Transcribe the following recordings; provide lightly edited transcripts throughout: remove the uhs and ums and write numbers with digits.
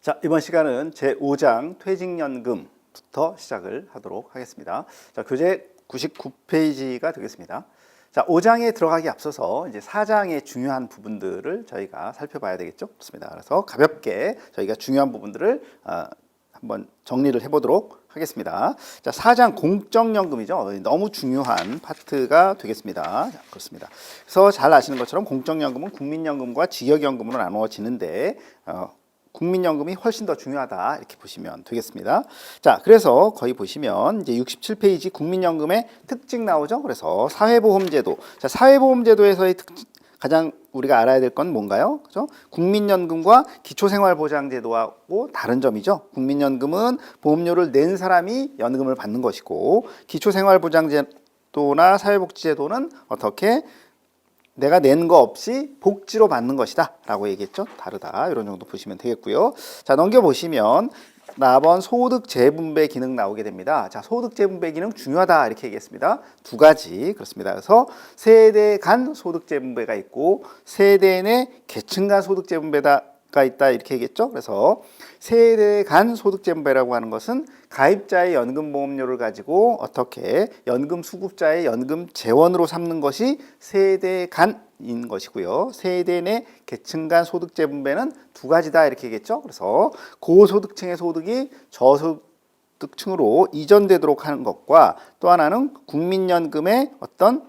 자, 이번 시간은 제5장 퇴직연금부터 시작을 하도록 하겠습니다. 자, 교재 99페이지가 되겠습니다. 자, 5장에 들어가기 앞서서 이제 4장의 중요한 부분들을 저희가 살펴봐야 되겠죠? 그렇습니다. 그래서 가볍게 저희가 중요한 부분들을 한번 정리를 해보도록 하겠습니다. 자, 4장 공적연금이죠. 너무 중요한 파트가 되겠습니다. 자, 그렇습니다. 그래서 잘 아시는 것처럼 공적연금은 국민연금과 직역연금으로 나누어지는데 국민연금이 훨씬 더 중요하다 이렇게 보시면 되겠습니다. 자, 그래서 거기 보시면 이제 67페이지 국민연금의 특징 나오죠. 그래서 사회보험제도. 자, 사회보험제도에서의 가장 우리가 알아야 될 건 뭔가요? 그죠? 국민연금과 기초생활보장제도하고 다른 점이죠. 국민연금은 보험료를 낸 사람이 연금을 받는 것이고, 기초생활보장제도나 사회복지제도는 어떻게 내가 낸 거 없이 복지로 받는 것이다 라고 얘기했죠. 다르다, 이런 정도 보시면 되겠고요. 자, 넘겨보시면 4번 소득 재분배 기능 나오게 됩니다. 자, 소득 재분배 기능 중요하다 이렇게 얘기했습니다. 두 가지 그렇습니다. 그래서 세대 간 소득 재분배가 있고 세대 내 계층 간 소득 재분배가 있다 이렇게 얘기했죠. 그래서 세대 간 소득 재분배라고 하는 것은 가입자의 연금 보험료를 가지고 어떻게 연금 수급자의 연금 재원으로 삼는 것이 세대 간인 것이고요. 세대 내 계층 간 소득 재분배는 두 가지다 이렇게 얘기했죠. 그래서 고소득층의 소득이 저소득층으로 이전되도록 하는 것과 또 하나는 국민연금의 어떤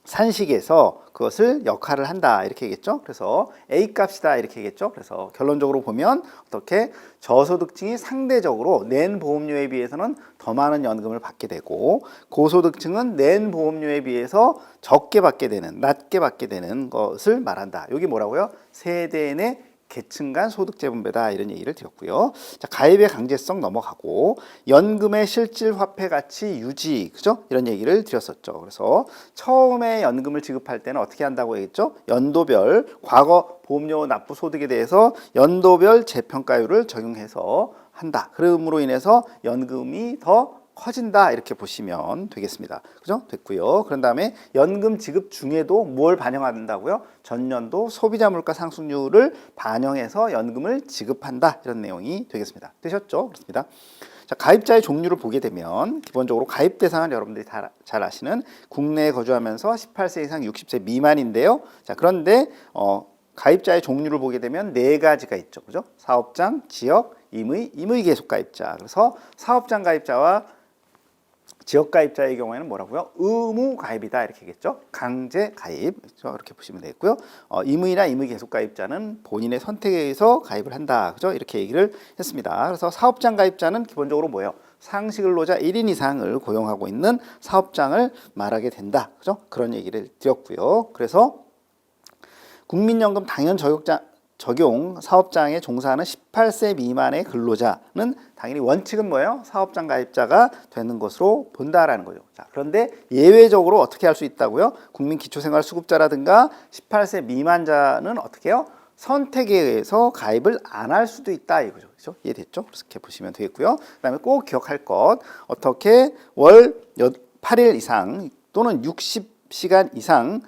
산식에서 그것을 역할을 한다 이렇게 얘기했죠. 그래서 A값이다 이렇게 얘기했죠. 그래서 결론적으로 보면 어떻게 저소득층이 상대적으로 낸 보험료에 비해서는 더 많은 연금을 받게 되고 고소득층은 낸 보험료에 비해서 적게 받게 되는, 낮게 받게 되는 것을 말한다. 여기 뭐라고요? 세대 내 계층 간 소득 재분배다 이런 얘기를 드렸고요. 자, 가입의 강제성 넘어가고 연금의 실질 화폐 가치 유지, 그죠? 이런 얘기를 드렸었죠. 그래서 처음에 연금을 지급할 때는 어떻게 한다고 얘기했죠? 연도별 과거 보험료 납부 소득에 대해서 연도별 재평가율을 적용해서 한다. 그러므로 인해서 연금이 더 커진다 이렇게 보시면 되겠습니다. 그죠? 됐고요. 그런 다음에 연금 지급 중에도 뭘 반영한다고요? 전년도 소비자 물가 상승률을 반영해서 연금을 지급한다 이런 내용이 되겠습니다. 되셨죠? 그렇습니다. 자, 가입자의 종류를 보게 되면 기본적으로 가입 대상은 여러분들이 다 잘 아시는 국내에 거주하면서 18세 이상 60세 미만인데요. 자, 그런데 가입자의 종류를 보게 되면 네 가지가 있죠. 그죠? 사업장, 지역, 임의 계속 가입자. 그래서 사업장 가입자와 지역 가입자의 경우에는 뭐라고요? 의무 가입이다 이렇게 얘기했죠. 강제 가입, 그렇죠? 이렇게 보시면 되겠고요. 임의나 임의 계속 가입자는 본인의 선택에 의해서 가입을 한다, 그죠? 이렇게 얘기를 했습니다. 그래서 사업장 가입자는 기본적으로 뭐예요? 상시 근로자 1인 이상을 고용하고 있는 사업장을 말하게 된다, 그죠? 그런 얘기를 드렸고요. 그래서 국민연금 당연 적용 사업장에 종사하는 18세 미만의 근로자는 당연히 원칙은 뭐예요? 사업장 가입자가 되는 것으로 본다라는 거죠. 자, 그런데 예외적으로 어떻게 할 수 있다고요? 국민기초생활수급자라든가 18세 미만자는 어떻게 해요? 선택에 의해서 가입을 안 할 수도 있다 이거죠. 그렇죠? 이해됐죠? 그렇게 보시면 되겠고요. 그다음에 꼭 기억할 것, 어떻게 월 8일 이상 또는 60시간 이상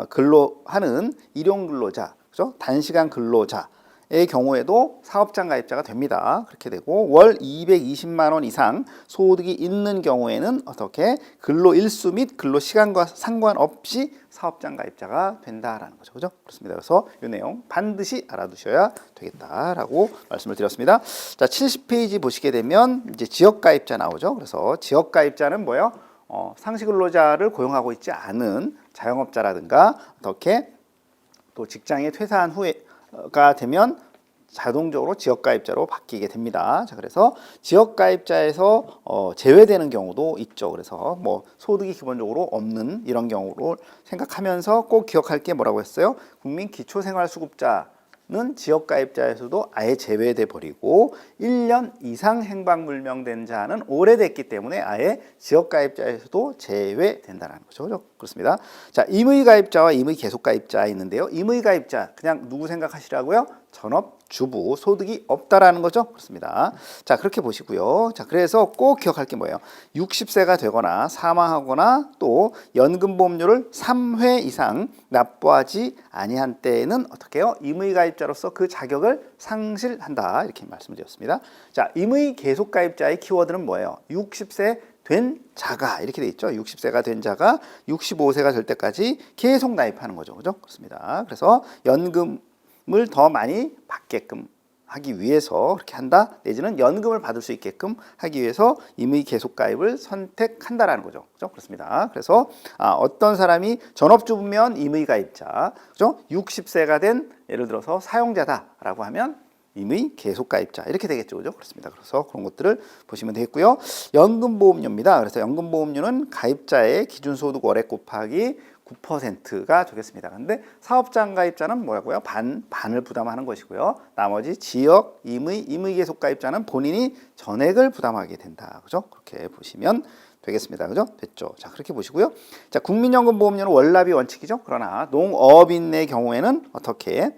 근로하는 일용 근로자, 단시간 근로자의 경우에도 사업장 가입자가 됩니다. 그렇게 되고 월 220만 원 이상 소득이 있는 경우에는 어떻게 근로 일수 및 근로 시간과 상관없이 사업장 가입자가 된다라는 거죠. 그죠? 그렇습니다. 그래서 이 내용 반드시 알아두셔야 되겠다라고 말씀을 드렸습니다. 자, 70페이지 보시게 되면 이제 지역 가입자 나오죠. 그래서 지역 가입자는 뭐예요? 상시 근로자를 고용하고 있지 않은 자영업자라든가 어떻게 또 직장에 퇴사한 후에가 되면 자동적으로 지역가입자로 바뀌게 됩니다. 자, 그래서 지역가입자에서 제외되는 경우도 있죠. 그래서 뭐 소득이 기본적으로 없는 이런 경우를 생각하면서 꼭 기억할 게 뭐라고 했어요? 국민기초생활수급자는 지역가입자에서도 아예 제외돼 버리고 1년 이상 행방불명된 자는 오래됐기 때문에 아예 지역가입자에서도 제외된다는 거죠. 그렇죠? 그렇습니다. 자, 임의가입자와 임의계속가입자 있는데요. 임의가입자 그냥 누구 생각하시라고요? 전업주부, 소득이 없다라는 거죠. 그렇습니다. 자, 그렇게 보시고요. 자, 그래서 꼭 기억할 게 뭐예요? 60세가 되거나 사망하거나 또 연금보험료를 3회 이상 납부하지 아니한 때에는 어떻게 해요? 임의가입 가입자로서 그 자격을 상실한다 이렇게 말씀드렸습니다. 자, 임의 계속 가입자의 키워드는 뭐예요? 60세 된 자가 이렇게 돼 있죠. 60세가 된 자가 65세가 될 때까지 계속 나입하는 거죠. 그죠? 그렇습니다. 그래서 연금을 더 많이 받게끔 하기 위해서 그렇게 한다, 내지는 연금을 받을 수 있게끔 하기 위해서 임의 계속 가입을 선택한다라는 거죠. 그죠? 그렇습니다. 그래서 어떤 사람이 전업주부면 임의 가입자, 그죠? 60세가 된 예를 들어서 사용자다라고 하면 임의 계속 가입자 이렇게 되겠죠. 그죠? 그렇습니다. 그래서 그런 것들을 보시면 되겠고요. 연금보험료입니다. 그래서 연금보험료는 가입자의 기준소득 월액 곱하기 9%가 되겠습니다. 근데 사업장 가입자는 뭐라고요? 반을 부담하는 것이고요. 나머지 지역, 임의 계속 가입자는 본인이 전액을 부담하게 된다. 그죠? 그렇게 보시면 되겠습니다. 그죠? 됐죠? 자, 그렇게 보시고요. 자, 국민연금보험료는 월납이 원칙이죠. 그러나 농업인의 경우에는 어떻게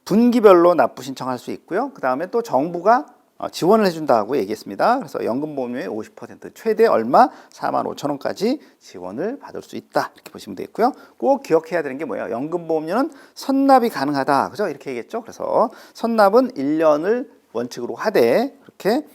분기별로 납부 신청할 수 있고요. 그 다음에 또 정부가 지원을 해준다고 얘기했습니다. 그래서 연금보험료의 50% 최대 얼마 45,000원까지 지원을 받을 수 있다 이렇게 보시면 되겠고요. 꼭 기억해야 되는 게 뭐예요? 연금보험료는 선납이 가능하다, 그죠? 이렇게 얘기했죠. 그래서 선납은 1년을 원칙으로 하되 그렇게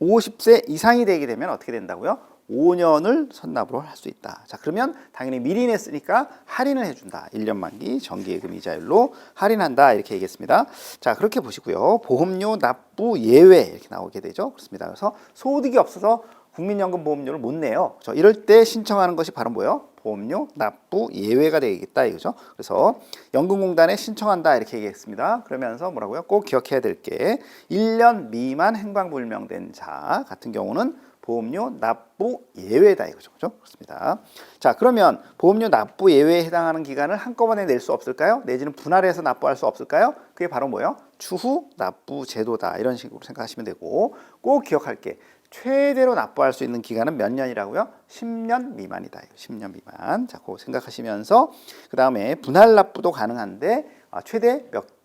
50세 이상이 되게 되면 어떻게 된다고요? 5년을 선납으로 할 수 있다. 자, 그러면 당연히 미리 냈으니까 할인을 해준다. 1년 만기 정기예금 이자율로 할인한다 이렇게 얘기했습니다. 자, 그렇게 보시고요. 보험료 납부 예외 이렇게 나오게 되죠. 그렇습니다. 그래서 소득이 없어서 국민연금보험료를 못 내요. 이럴 때 신청하는 것이 바로 뭐예요? 보험료 납부 예외가 되겠다 이거죠. 그래서 연금공단에 신청한다 이렇게 얘기했습니다. 그러면서 뭐라고요? 꼭 기억해야 될 게 1년 미만 행방불명된 자 같은 경우는 보험료 납부 예외다 이거죠. 그죠? 그렇습니다. 자, 그러면 보험료 납부 예외에 해당하는 기간을 한꺼번에 낼 수 없을까요? 내지는 분할해서 납부할 수 없을까요? 그게 바로 뭐예요? 추후 납부 제도다. 이런 식으로 생각하시면 되고, 꼭 기억할 게 최대로 납부할 수 있는 기간은 몇 년이라고요? 10년 미만이다. 10년 미만. 자, 그거 생각하시면서 그 다음에 분할 납부도 가능한데 최대 몇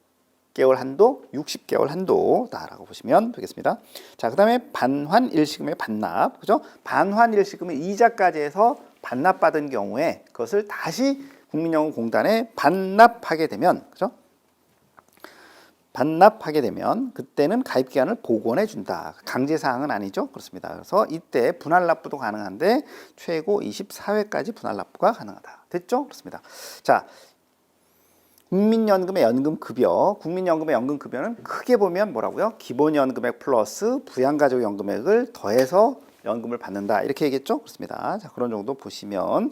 개월 한도, 60개월 한도다라고 보시면 되겠습니다. 자, 그 다음에 반환 일시금의 반납, 그죠? 반환 일시금의 이자까지 해서 반납받은 경우에 그것을 다시 국민연금공단에 반납하게 되면, 그죠? 반납하게 되면 그때는 가입기간을 복원해 준다. 강제사항은 아니죠. 그렇습니다. 그래서 이때 분할 납부도 가능한데 최고 24회까지 분할 납부가 가능하다. 됐죠? 그렇습니다. 자, 국민연금의 연금급여, 국민연금의 연금급여는 크게 보면 뭐라고요? 기본연금액 플러스 부양가족연금액을 더해서 연금을 받는다 이렇게 얘기했죠? 그렇습니다. 자, 그런 정도 보시면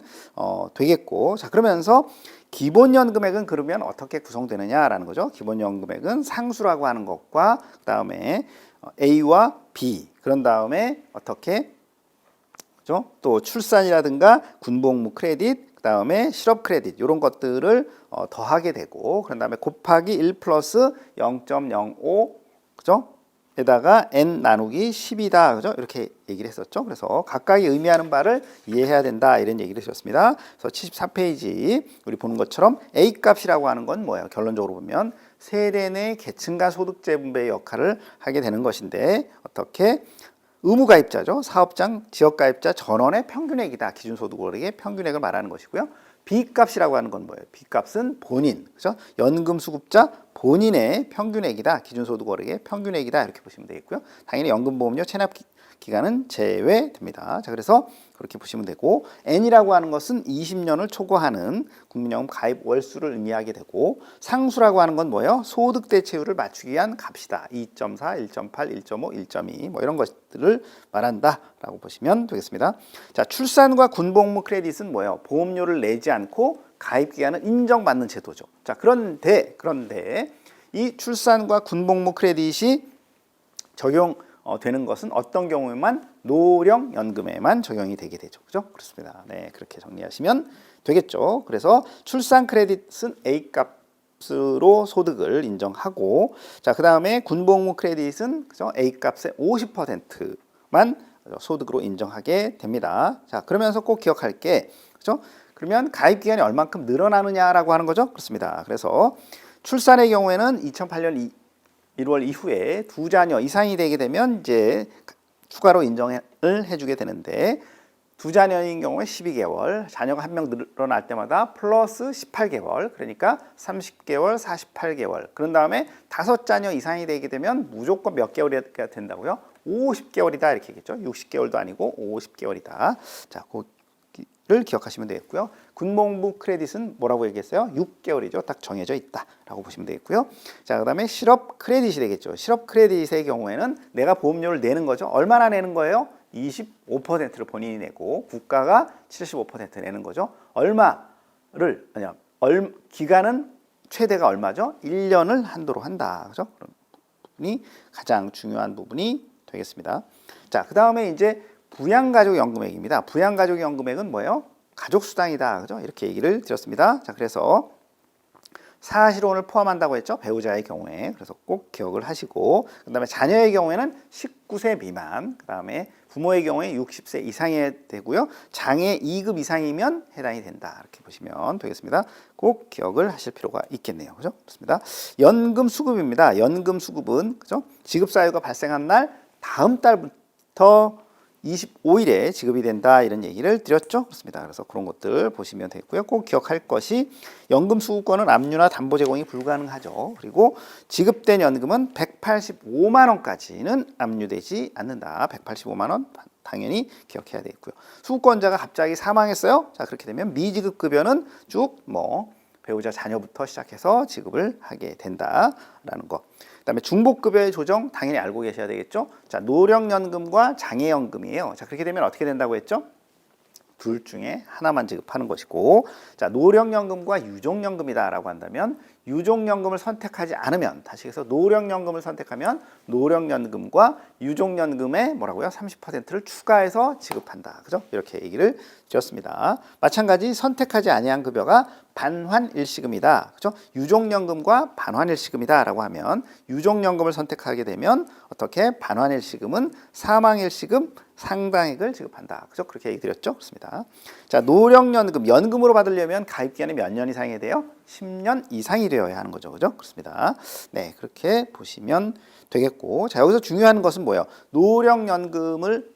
되겠고, 자, 그러면서 기본연금액은 그러면 어떻게 구성되느냐라는 거죠. 기본연금액은 상수라고 하는 것과 그 다음에 A와 B, 그런 다음에 어떻게, 그죠? 또 출산이라든가 군복무 크레딧, 그 다음에 실업 크레딧 이런 것들을 더하게 되고, 그런 다음에 곱하기 1 플러스 0.05, 그죠? 에다가 n 나누기 10이다. 그죠? 이렇게 얘기를 했었죠. 그래서 각각이 의미하는 바를 이해해야 된다. 이런 얘기를 해주셨습니다. 그래서 74페이지 우리 보는 것처럼 A 값이라고 하는 건 뭐예요? 결론적으로 보면 세대 내 계층 간 소득 재분배의 역할을 하게 되는 것인데, 어떻게? 의무가입자죠. 사업장, 지역가입자 전원의 평균액이다. 기준소득월액의 평균액을 말하는 것이고요. B값이라고 하는 건 뭐예요? B값은 본인, 그죠? 연금수급자 본인의 평균액이다. 기준소득월액의 평균액이다. 이렇게 보시면 되겠고요. 당연히 연금보험료 체납 기간은 제외됩니다. 자, 그래서 그렇게 보시면 되고, N이라고 하는 것은 20년을 초과하는 국민연금 가입 월수를 의미하게 되고, 상수라고 하는 건 뭐예요? 소득 대체율을 맞추기 위한 값이다. 2.4, 1.8, 1.5, 1.2 뭐 이런 것들을 말한다라고 보시면 되겠습니다. 자, 출산과 군복무 크레딧은 뭐예요? 보험료를 내지 않고 가입 기간을 인정받는 제도죠. 자, 그런데 이 출산과 군복무 크레딧이 적용되는 것은 어떤 경우에만 노령연금에만 적용이 되게 되죠. 그죠? 그렇습니다. 네, 그렇게 정리하시면 되겠죠. 그래서 출산 크레딧은 A 값으로 소득을 인정하고, 자, 그 다음에 군복무 크레딧은, 그죠? A 값의 50%만 소득으로 인정하게 됩니다. 자, 그러면서 꼭 기억할 게, 그죠? 그러면 가입 기간이 얼만큼 늘어나느냐라고 하는 거죠. 그렇습니다. 그래서 출산의 경우에는 2008년 1월 이후에 2자녀 이상이 되게 되면 이제 추가로 인정을 해주게 되는데, 두 자녀인 경우에 12개월, 자녀가 한 명 늘어날 때마다 플러스 18개월, 그러니까 30개월, 48개월. 그런 다음에 5자녀 이상이 되게 되면 무조건 몇 개월이 된다고요? 50개월이다 이렇게 얘기했죠. 60개월도 아니고 50개월이다. 자, 그를 기억하시면 되겠고요. 군복무 크레딧은 뭐라고 얘기했어요? 6개월이죠. 딱 정해져 있다라고 보시면 되겠고요. 자, 그다음에 실업 크레딧이 되겠죠. 실업 크레딧의 경우에는 내가 보험료를 내는 거죠. 얼마나 내는 거예요? 25%를 본인이 내고 국가가 75% 내는 거죠. 얼마를 기간은 최대가 얼마죠? 1년을 한도로 한다. 그죠? 그런 부분이 가장 중요한 부분이 되겠습니다. 자, 그다음에 이제 부양가족연금액입니다. 부양가족연금액은 뭐예요? 가족수당이다. 그죠? 이렇게 얘기를 드렸습니다. 자, 그래서 사실혼을 포함한다고 했죠. 배우자의 경우에. 그래서 꼭 기억을 하시고, 그다음에 자녀의 경우에는 19세 미만, 그다음에 부모의 경우에 60세 이상이 되고요. 장애 2급 이상이면 해당이 된다. 이렇게 보시면 되겠습니다. 꼭 기억을 하실 필요가 있겠네요. 그죠? 그렇습니다. 연금 수급입니다. 연금 수급은 그죠? 지급 사유가 발생한 날 다음 달부터 25일에 지급이 된다 이런 얘기를 드렸죠. 그렇습니다. 그래서 그런 것들 보시면 되겠고요. 꼭 기억할 것이 연금 수급권은 압류나 담보 제공이 불가능하죠. 그리고 지급된 연금은 185만 원까지는 압류되지 않는다. 185만 원 당연히 기억해야 되겠고요. 수급권자가 갑자기 사망했어요. 자, 그렇게 되면 미지급 급여는 쭉 배우자 자녀부터 시작해서 지급을 하게 된다라는 거. 그다음에 중복급여의 조정 당연히 알고 계셔야 되겠죠. 자, 노령연금과 장애연금이에요. 자, 그렇게 되면 어떻게 된다고 했죠? 둘 중에 하나만 지급하는 것이고, 자, 노령연금과 유족연금이다라고 한다면 유족연금을 선택하지 않으면, 다시 해서 노령연금을 선택하면 노령연금과 유족연금에 뭐라고요? 30%를 추가해서 지급한다. 그죠? 이렇게 얘기를 드렸습니다. 마찬가지 선택하지 아니한 급여가 반환일시금이다. 그죠? 유족연금과 반환일시금이다라고 하면 유족연금을 선택하게 되면 어떻게 반환일시금은 사망일시금 상당액을 지급한다. 그죠? 그렇게 얘기 드렸죠? 그렇습니다. 자, 노령연금, 연금으로 받으려면 가입기간이 몇 년 이상이 돼요? 10년 이상이 되어야 하는 거죠. 그죠? 그렇습니다. 네, 그렇게 보시면 되겠고. 자, 여기서 중요한 것은 뭐예요? 노령연금을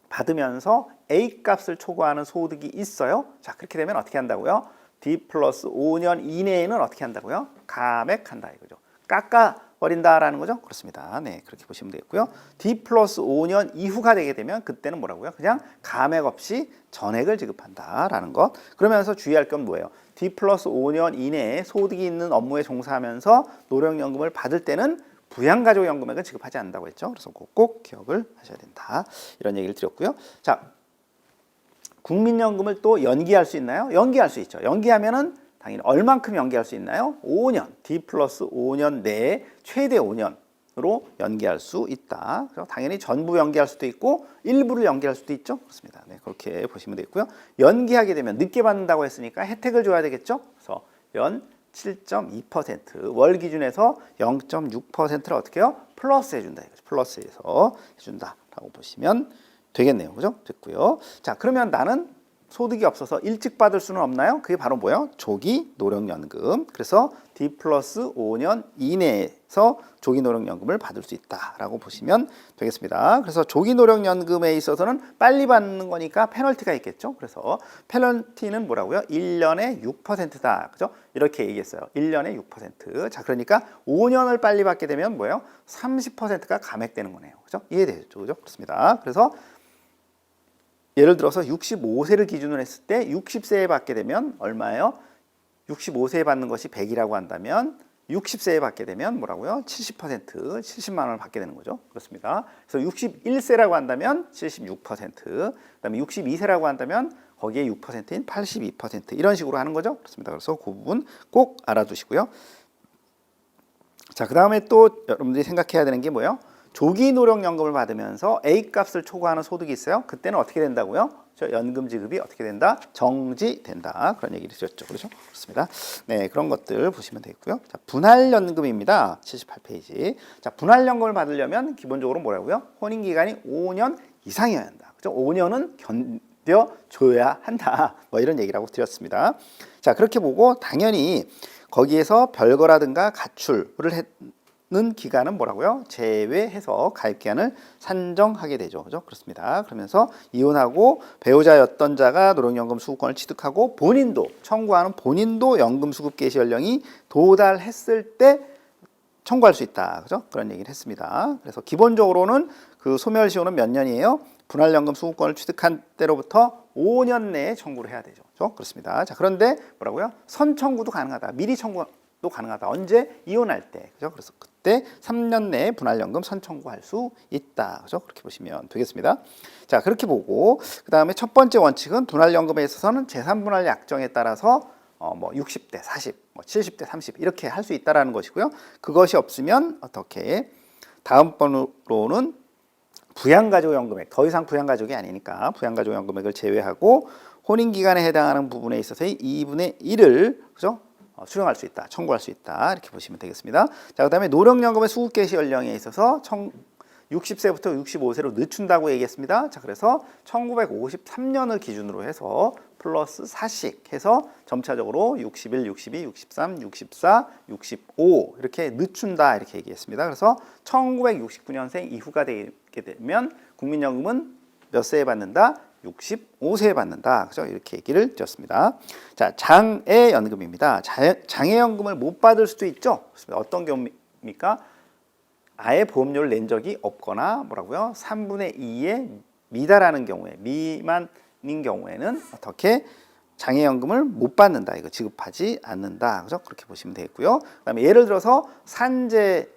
받으면서 A값을 초과하는 소득이 있어요. 자, 그렇게 되면 어떻게 한다고요? D 플러스 5년 이내에는 어떻게 한다고요? 감액한다 이거죠. 깎아버린다라는 거죠. 그렇습니다. 네, 그렇게 보시면 되겠고요. D 플러스 5년 이후가 되게 되면 그때는 뭐라고요? 그냥 감액 없이 전액을 지급한다라는 것. 그러면서 주의할 건 뭐예요? D 플러스 5년 이내에 소득이 있는 업무에 종사하면서 노령연금을 받을 때는 부양가족연금액은 지급하지 않는다고 했죠. 그래서 꼭 기억을 하셔야 된다. 이런 얘기를 드렸고요. 자, 국민연금을 또 연기할 수 있나요? 연기할 수 있죠. 연기하면은 당연히 얼만큼 연기할 수 있나요? 5년, D 플러스 5년 내에 최대 5년으로 연기할 수 있다. 그래서 당연히 전부 연기할 수도 있고 일부를 연기할 수도 있죠. 그렇습니다. 네, 그렇게 보시면 되겠고요. 연기하게 되면 늦게 받는다고 했으니까 혜택을 줘야 되겠죠. 그래서 연 7.2% 월 기준에서 0.6%를 어떻게 해요? 플러스 해준다. 플러스해서 해준다라고 보시면 되겠네요. 그죠? 됐고요. 자, 그러면 나는 소득이 없어서 일찍 받을 수는 없나요? 그게 바로 뭐예요? 조기 노령연금. 그래서 D 플러스 5년 이내에서 조기 노령연금을 받을 수 있다라고 보시면 되겠습니다. 그래서 조기 노령연금에 있어서는 빨리 받는 거니까 페널티가 있겠죠. 그래서 페널티는 뭐라고요? 1년에 6%다. 그죠? 이렇게 얘기했어요. 1년에 6%. 자, 그러니까 5년을 빨리 받게 되면 뭐예요? 30%가 감액되는 거네요. 그죠? 이해되죠? 그죠? 그렇습니다. 그래서 예를 들어서 65세를 기준으로 했을 때 60세에 받게 되면 얼마예요? 65세에 받는 것이 100이라고 한다면 60세에 받게 되면 뭐라고요? 70%, 70만 원을 받게 되는 거죠. 그렇습니다. 그래서 61세라고 한다면 76%, 그다음에 62세라고 한다면 거기에 6%인 82% 이런 식으로 하는 거죠. 그렇습니다. 그래서 그 부분 꼭 알아두시고요. 자, 그 다음에 또 여러분들이 생각해야 되는 게 뭐예요? 조기 노령연금을 받으면서 A값을 초과하는 소득이 있어요. 그때는 어떻게 된다고요? 연금 지급이 어떻게 된다? 정지된다. 그런 얘기를 드렸죠. 그렇죠? 그렇습니다. 네, 그런 것들 보시면 되겠고요. 자, 분할연금입니다. 78페이지. 자, 분할연금을 받으려면 기본적으로 뭐라고요? 혼인기간이 5년 이상이어야 한다. 그죠? 5년은 견뎌줘야 한다. 뭐 이런 얘기라고 드렸습니다. 자, 그렇게 보고 당연히 거기에서 별거라든가 가출을 기간은 뭐라고요? 제외해서 가입 기간을 산정하게 되죠. 그죠? 그렇습니다. 그러면서 이혼하고 배우자였던 자가 노령연금 수급권을 취득하고 본인도 청구하는 본인도 연금 수급 개시 연령이 도달했을 때 청구할 수 있다. 그죠? 그런 얘기를 했습니다. 그래서 기본적으로는 그 소멸시효는 몇 년이에요? 분할연금 수급권을 취득한 때로부터 5년 내에 청구를 해야 되죠. 그렇죠? 그렇습니다. 자, 그런데 뭐라고요? 선청구도 가능하다. 미리 청구도 가능하다. 언제? 이혼할 때. 그죠? 그래서 그때 3년 내에 분할연금 선청구할 수 있다. 그죠? 그렇게 보시면 되겠습니다. 자, 그렇게 보고 그다음에 첫 번째 원칙은 분할연금에 있어서는 재산분할 약정에 따라서 뭐 60대 40, 뭐 70대 30 이렇게 할 수 있다라는 것이고요. 그것이 없으면 어떻게 다음번으로는 부양가족연금액, 더 이상 부양가족이 아니니까 부양가족연금액을 제외하고 혼인기간에 해당하는 부분에 있어서의 2분의 1을 그죠? 수령할 수 있다, 청구할 수 있다 이렇게 보시면 되겠습니다. 자, 그다음에 노령연금의 수급 개시 연령에 있어서 60세부터 65세로 늦춘다고 얘기했습니다. 자, 그래서 1953년을 기준으로 해서 플러스 4씩 해서 점차적으로 61, 62, 63, 64, 65 이렇게 늦춘다 이렇게 얘기했습니다. 그래서 1969년생 이후가 되게 되면 국민연금은 몇 세에 받는다? 65세에 받는다. 그죠? 이렇게 얘기를 드렸습니다. 자, 장애연금입니다. 장애연금을 못 받을 수도 있죠. 어떤 경우입니까? 아예 보험료를 낸 적이 없거나 뭐라고요? 3분의 2에 미달하는 경우에 미만인 경우에는 어떻게 장애연금을 못 받는다. 이거 지급하지 않는다. 그죠? 그렇게 보시면 되겠고요. 그다음에 예를 들어서 산재의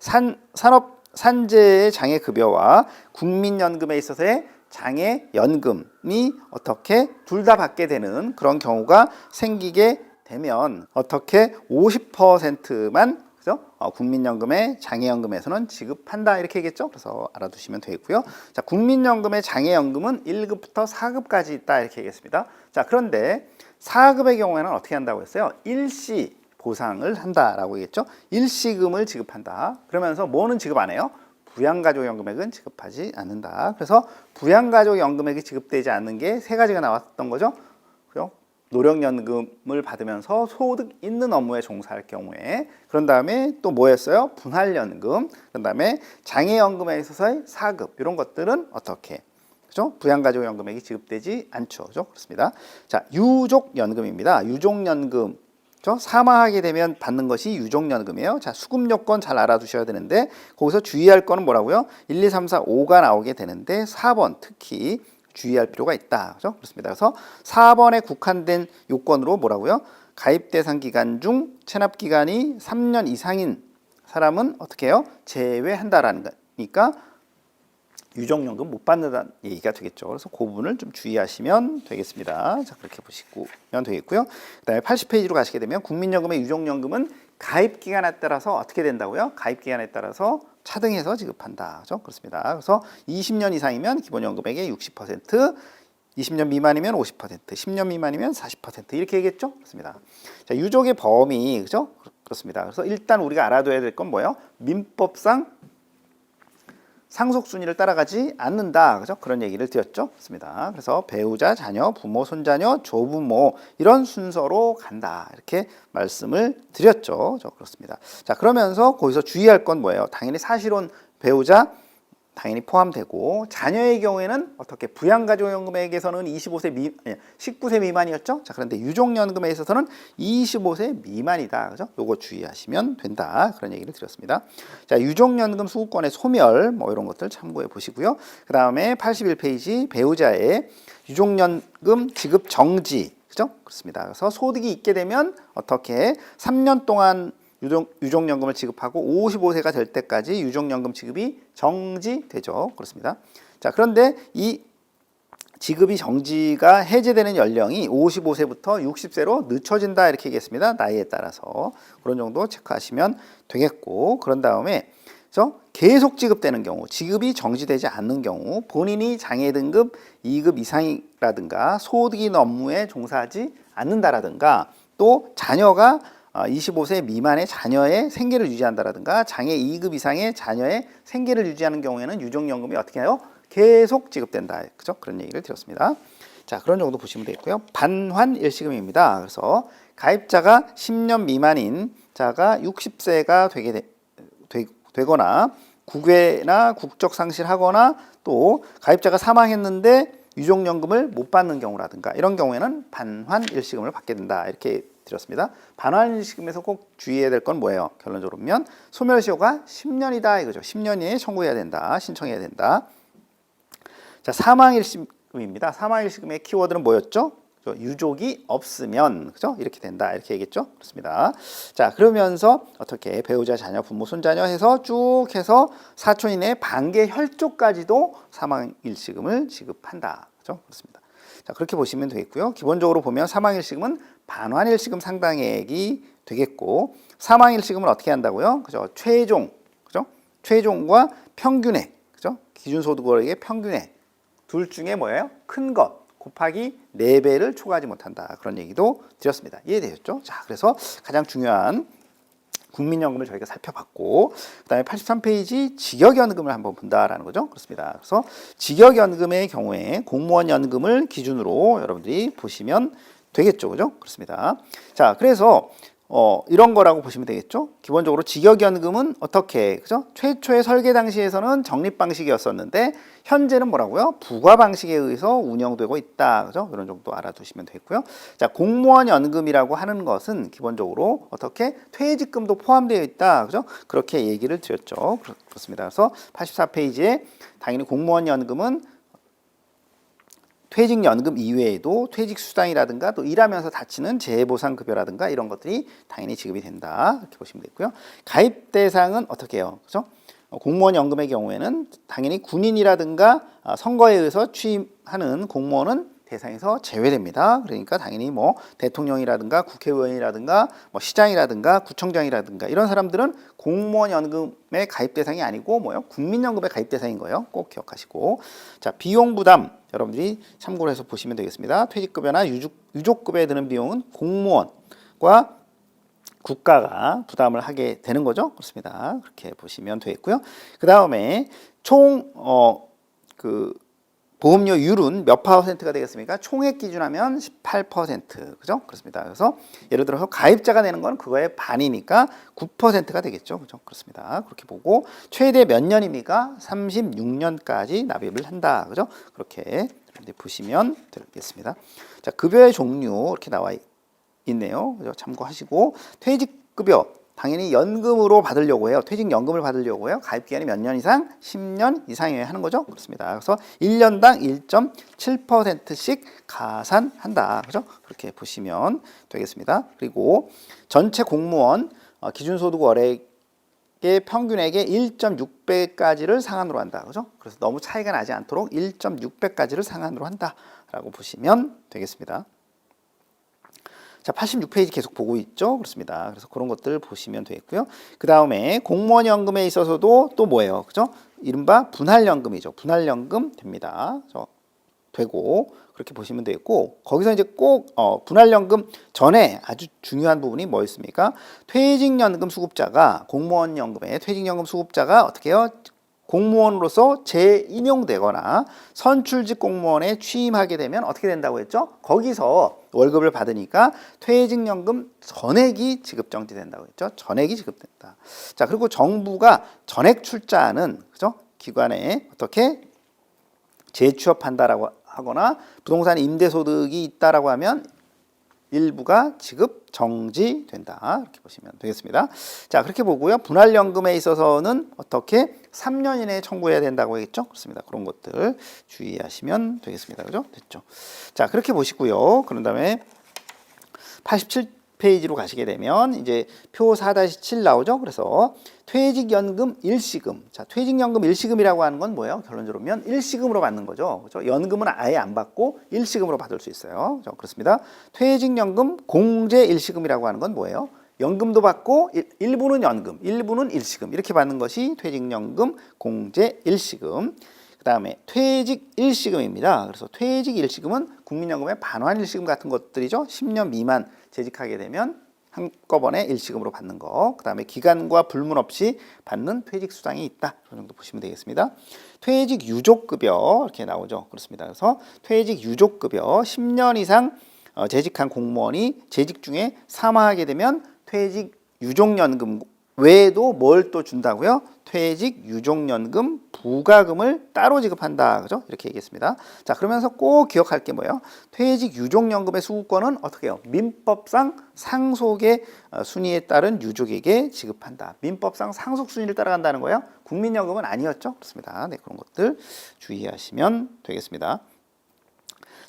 장애급여와 국민연금에 있어서의 장애연금이 어떻게 둘 다 받게 되는 그런 경우가 생기게 되면 어떻게 50%만 국민연금의 장애연금에서는 지급한다 이렇게 얘기했죠. 그래서 알아두시면 되겠고요. 자, 국민연금의 장애연금은 1급부터 4급까지 있다 이렇게 얘기했습니다. 자, 그런데 4급의 경우에는 어떻게 한다고 했어요? 일시 보상을 한다라고 얘기했죠. 일시금을 지급한다. 그러면서 뭐는 지급 안 해요? 부양가족연금액은 지급하지 않는다. 그래서 부양가족연금액이 지급되지 않는 게 세 가지가 나왔던 거죠. 노령연금을 받으면서 소득 있는 업무에 종사할 경우에 그런 다음에 또 뭐였어요? 분할연금 그런 다음에 장애연금에 있어서의 4급 이런 것들은 어떻게 그죠? 부양가족연금액이 지급되지 않죠. 그죠? 그렇습니다. 자, 유족연금입니다. 유족연금 사망하게 되면 받는 것이 유족연금이에요. 자, 수급 요건 잘 알아두셔야 되는데 거기서 주의할 거는 뭐라고요? 1, 2, 3, 4, 5가 나오게 되는데 4번 특히 주의할 필요가 있다. 그죠? 그렇습니다. 그래서 4번에 국한된 요건으로 뭐라고요? 가입 대상 기간 중 체납 기간이 3년 이상인 사람은 어떻게 해요? 제외한다라는 거니까 유족연금 못 받는다는 얘기가 되겠죠. 그래서 그 부분을 좀 주의하시면 되겠습니다. 자, 그렇게 보시면 되겠고요. 그다음에 80페이지로 가시게 되면 국민연금의 유족연금은 가입 기간에 따라서 어떻게 된다고요? 가입 기간에 따라서 차등해서 지급한다. 그렇죠? 그렇습니다. 그래서 20년 이상이면 기본연금액의 60%, 20년 미만이면 50%, 10년 미만이면 40% 이렇게 얘기했죠? 그렇습니다. 자, 유족의 범위, 그죠? 그렇습니다. 그래서 일단 우리가 알아둬야 될 건 뭐예요? 민법상 상속순위를 따라가지 않는다. 그죠? 그런 얘기를 드렸죠. 그렇습니다. 그래서 배우자, 자녀, 부모, 손자녀, 조부모 이런 순서로 간다. 이렇게 말씀을 드렸죠. 그렇습니다. 자, 그러면서 거기서 주의할 건 뭐예요? 당연히 사실혼 배우자 당연히 포함되고 자녀의 경우에는 어떻게 부양가족연금액에서는 19세 미만이었죠. 자, 그런데 유족연금에 있어서는 25세 미만이다. 그죠? 요거 주의하시면 된다. 그런 얘기를 드렸습니다. 자, 유족연금 수급권의 소멸 뭐 이런 것들 참고해 보시고요. 그다음에 81페이지 배우자의 유족연금 지급 정지. 그죠? 그렇습니다. 그래서 소득이 있게 되면 어떻게 3년 동안 유족연금을 지급하고 55세가 될 때까지 유족연금 지급이 정지되죠. 그렇습니다. 자, 그런데 이 지급이 정지가 해제되는 연령이 55세부터 60세로 늦춰진다 이렇게 얘기했습니다. 나이에 따라서 그런 정도 체크하시면 되겠고 그런 다음에 계속 지급되는 경우 지급이 정지되지 않는 경우 본인이 장애 등급 2급 이상이라든가 소득이 있는 업무에 종사하지 않는다라든가 또 자녀가 25세 미만의 자녀의 생계를 유지한다라든가 장애 2급 이상의 자녀의 생계를 유지하는 경우에는 유족연금이 어떻게 해요? 계속 지급된다. 그죠? 그런 얘기를 드렸습니다. 자, 그런 정도 보시면 되겠고요. 반환 일시금입니다. 그래서 가입자가 10년 미만인 자가 60세가 되거나 국외나 국적 상실하거나 또 가입자가 사망했는데 유족연금을 못 받는 경우라든가 이런 경우에는 반환일시금을 받게 된다. 이렇게 드렸습니다. 반환일시금에서 꼭 주의해야 될 건 뭐예요? 결론적으로 보면 소멸시효가 10년이다 이거죠. 10년 이내에 청구해야 된다. 신청해야 된다. 자, 사망일시금입니다. 사망일시금의 키워드는 뭐였죠? 유족이 없으면, 그죠? 이렇게 된다. 이렇게 얘기했죠? 그렇습니다. 자, 그러면서 어떻게 배우자, 자녀, 부모, 손자녀 해서 쭉 해서 사촌 이내 반개 혈족까지도 사망일시금을 지급한다. 그죠? 그렇습니다. 자, 그렇게 보시면 되겠고요. 기본적으로 보면 사망일시금은 반환일시금 상당액이 되겠고, 사망일시금을 어떻게 한다고요? 그죠? 최종, 그죠? 최종과 평균액, 그죠? 기준소득월액의 평균액 둘 중에 뭐예요? 큰 것. 곱하기 4배를 초과하지 못한다. 그런 얘기도 드렸습니다. 이해되셨죠? 자, 그래서 가장 중요한 국민연금을 저희가 살펴봤고, 그 다음에 83페이지 직역연금을 한번 본다라는 거죠. 그렇습니다. 그래서 직역연금의 경우에 공무원 연금을 기준으로 여러분들이 보시면 되겠죠. 그죠? 그렇습니다. 자, 그래서 이런 거라고 보시면 되겠죠. 기본적으로 직역연금은 어떻게, 그죠? 최초의 설계 당시에서는 적립 방식이었었는데 현재는 뭐라고요? 부과 방식에 의해서 운영되고 있다. 그죠? 이런 정도 알아두시면 되겠고요. 자, 공무원 연금이라고 하는 것은 기본적으로 어떻게 퇴직금도 포함되어 있다. 그죠? 그렇게 얘기를 드렸죠. 그렇습니다. 그래서 84페이지에 당연히 공무원 연금은 퇴직연금 이외에도 퇴직수당이라든가 또 일하면서 다치는 재해보상급여라든가 이런 것들이 당연히 지급이 된다. 이렇게 보시면 되고요. 가입 대상은 어떻게 해요? 그죠? 공무원 연금의 경우에는 당연히 군인이라든가 선거에 의해서 취임하는 공무원은 대상에서 제외됩니다. 그러니까 당연히 뭐 대통령이라든가 국회의원이라든가 뭐 시장이라든가 구청장이라든가 이런 사람들은 공무원 연금의 가입 대상이 아니고 뭐요? 국민연금의 가입 대상인 거예요. 꼭 기억하시고. 자, 비용 부담 여러분들이 참고를 해서 보시면 되겠습니다. 퇴직급여나 유족급여에 드는 비용은 공무원과 국가가 부담을 하게 되는 거죠. 그렇습니다. 그렇게 보시면 되겠고요. 그 다음에 총 보험료율은 몇 퍼센트가 되겠습니까? 총액 기준하면 18%. 그죠? 그렇습니다. 그래서 예를 들어서 가입자가 내는 건 그거의 반이니까 9%가 되겠죠. 그죠? 그렇습니다. 그렇게 보고 최대 몇 년입니까? 36년까지 납입을 한다. 그죠? 그렇게 보시면 되겠습니다. 자, 급여의 종류 이렇게 나와 있네요. 그죠? 참고하시고 퇴직급여 당연히 연금으로 받으려고 해요. 퇴직연금을 받으려고 해요. 가입기간이 몇 년 이상? 10년 이상이어야 하는 거죠. 그렇습니다. 그래서 1년당 1.7%씩 가산한다. 그죠? 그렇게 보시면 되겠습니다. 그리고 전체 공무원 기준소득 월액의 평균액의 1.6배까지를 상한으로 한다. 그죠? 그래서 너무 차이가 나지 않도록 1.6배까지를 상한으로 한다라고 보시면 되겠습니다. 자, 86페이지 계속 보고 있죠. 그렇습니다. 그래서 그런 것들 보시면 되겠고요. 그 다음에 공무원 연금에 있어서도 또 뭐예요? 그죠? 이른바 분할연금이죠. 분할연금 됩니다. 되고 그렇게 보시면 되겠고 거기서 이제 꼭 분할연금 전에 아주 중요한 부분이 뭐 있습니까? 퇴직연금 수급자가 공무원 연금에 퇴직연금 수급자가 어떻게 해요? 공무원으로서 재임용되거나 선출직 공무원에 취임하게 되면 어떻게 된다고 했죠? 거기서 월급을 받으니까 퇴직연금 전액이 지급 정지된다고 했죠. 전액이 지급된다. 자, 그리고 정부가 전액 출자하는 그죠? 기관에 어떻게 재취업한다라고 하거나 부동산 임대소득이 있다라고 하면 일부가 지급 정지된다. 이렇게 보시면 되겠습니다. 자, 그렇게 보고요. 분할연금에 있어서는 어떻게 3년 이내에 청구해야 된다고 했죠? 그렇습니다. 그런 것들 주의하시면 되겠습니다. 그죠? 됐죠? 자, 그렇게 보시고요. 그런 다음에 87페이지로 가시게 되면 이제 표 4-7 나오죠? 그래서 퇴직연금 일시금. 자, 퇴직연금 일시금이라고 하는 건 뭐예요? 결론적으로 보면 일시금으로 받는 거죠. 그렇죠? 연금은 아예 안 받고 일시금으로 받을 수 있어요. 그렇습니다. 퇴직연금 공제 일시금이라고 하는 건 뭐예요? 연금도 받고 일부는 연금, 일부는 일시금 이렇게 받는 것이 퇴직연금 공제 일시금. 그 다음에 퇴직 일시금입니다. 그래서 퇴직 일시금은 국민연금의 반환 일시금 같은 것들이죠. 10년 미만 재직하게 되면 한꺼번에 일시금으로 받는 거. 그 다음에 기간과 불문 없이 받는 퇴직수당이 있다. 이 정도 보시면 되겠습니다. 퇴직 유족급여 이렇게 나오죠. 그렇습니다. 그래서 퇴직 유족급여 10년 이상 재직한 공무원이 재직 중에 사망하게 되면 퇴직 유족연금 외에도 뭘 또 준다고요? 퇴직 유족연금 부가금을 따로 지급한다. 그죠? 이렇게 얘기했습니다. 자, 그러면서 꼭 기억할 게 뭐예요? 퇴직 유족연금의 수급권은 어떻게 해요? 민법상 상속의 순위에 따른 유족에게 지급한다. 민법상 상속 순위를 따라간다는 거예요. 국민연금은 아니었죠? 그렇습니다. 네, 그런 것들 주의하시면 되겠습니다.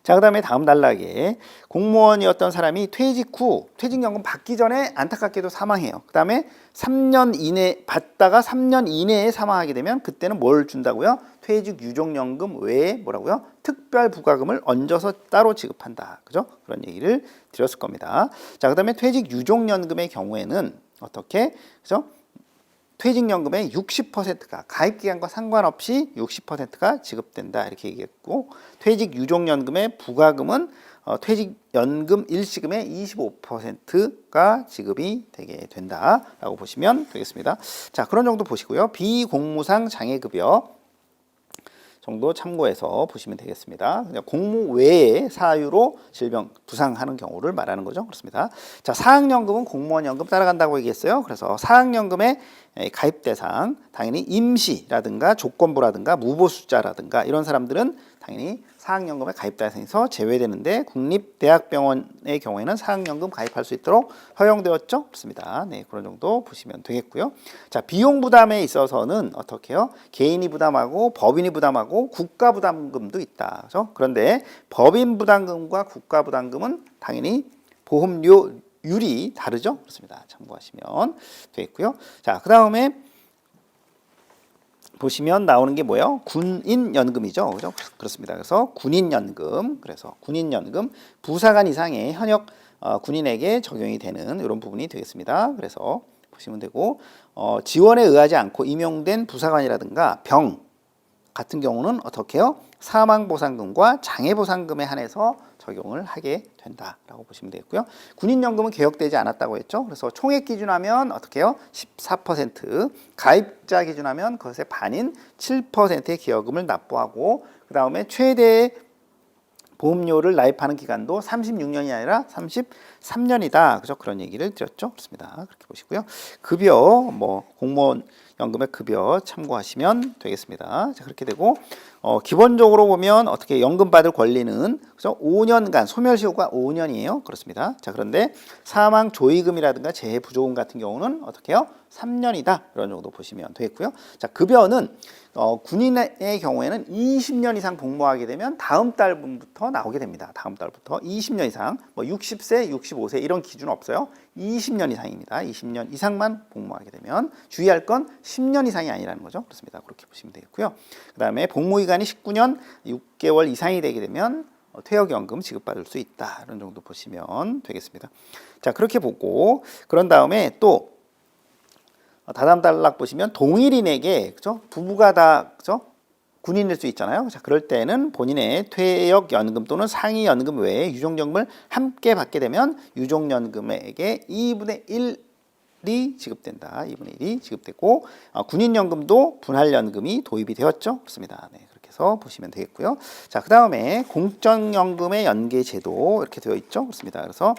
자, 그 다음에 다음 단락에 공무원이었던 사람이 퇴직 후 퇴직연금 받기 전에 안타깝게도 사망해요. 그 다음에 3년 이내 받다가 3년 이내에 사망하게 되면 그때는 뭘 준다고요? 퇴직 유족연금 외에 뭐라고요? 특별 부가금을 얹어서 따로 지급한다. 그죠? 그런 얘기를 드렸을 겁니다. 자, 그 다음에 퇴직 유족연금의 경우에는 어떻게? 그죠? 퇴직연금의 60%가 가입기간과 상관없이 60%가 지급된다 이렇게 얘기했고, 퇴직유족연금의 부가금은 퇴직연금 일시금의 25%가 지급이 되게 된다라고 보시면 되겠습니다. 자, 그런 정도 보시고요. 비공무상 장애급여 정도 참고해서 보시면 되겠습니다. 공무 외에 사유로 질병, 부상하는 경우를 말하는 거죠. 그렇습니다. 자, 사학연금은 공무원연금 따라간다고 얘기했어요. 그래서 사학연금의 가입 대상, 당연히 임시라든가 조건부라든가 무보수자라든가 이런 사람들은 당연히 사학연금에 가입 대상에서 제외되는데, 국립대학병원의 경우에는 사학연금 가입할 수 있도록 허용되었죠. 그렇습니다. 네, 그런 정도 보시면 되겠고요. 자, 비용 부담에 있어서는 어떻게 해요? 개인이 부담하고 법인이 부담하고 국가 부담금도 있다. 그렇죠? 그런데 법인 부담금과 국가 부담금은 당연히 보험료율이 다르죠. 그렇습니다. 참고하시면 되겠고요. 자, 그 다음에 보시면 나오는 게 뭐예요? 군인연금이죠. 그죠? 그렇습니다. 그래서 군인연금, 그래서 군인연금 부사관 이상의 현역 군인에게 적용이 되는 이런 부분이 되겠습니다. 그래서 보시면 되고, 지원에 의하지 않고 임용된 부사관이라든가 병 같은 경우는 어떻게 해요? 사망보상금과 장애보상금에 한해서 적용을 하게 된다라고 보시면 되겠고요. 군인연금은 개혁되지 않았다고 했죠. 그래서 총액 기준하면 어떻게 해요? 14%, 가입자 기준하면 그것의 반인 7%의 기여금을 납부하고, 그 다음에 최대 보험료를 나입하는 기간도 36년이 아니라 33년이다. 그죠? 그런 얘기를 드렸죠. 그렇습니다. 그렇게 보시고요. 급여, 공무원 연금의 급여 참고하시면 되겠습니다. 자, 그렇게 되고, 기본적으로 보면 어떻게 연금 받을 권리는, 그죠? 5년간, 소멸시효가 5년이에요. 그렇습니다. 자, 그런데 사망 조의금이라든가 재해 부조금 같은 경우는 어떻게 해요? 3년이다. 이런 정도 보시면 되겠고요. 자, 급여는 군인의 경우에는 20년 이상 복무하게 되면 다음 달부터 나오게 됩니다. 다음 달부터 20년 이상, 60세, 65세 이런 기준 없어요. 20년 이상입니다. 20년 이상만 복무하게 되면, 주의할 건 10년 이상이 아니라는 거죠. 그렇습니다. 그렇게 보시면 되겠고요. 그 다음에 복무기간이 19년 6개월 이상이 되게 되면 퇴역연금 지급받을 수 있다. 이런 정도 보시면 되겠습니다. 자, 그렇게 보고, 그런 다음에 또 다음 단락 보시면 동일인에게, 그죠? 부부가 다, 그죠? 군인일 수 있잖아요. 자, 그럴 때는 본인의 퇴역연금 또는 상위연금 외에 유족연금을 함께 받게 되면 유족연금에게 2분의 1이 지급된다. 2분의 1이 지급되고, 군인연금도 분할연금이 도입이 되었죠. 그렇습니다. 네, 그렇게 해서 보시면 되겠고요. 자, 그 다음에 공적연금의 연계제도 이렇게 되어 있죠. 그렇습니다. 그래서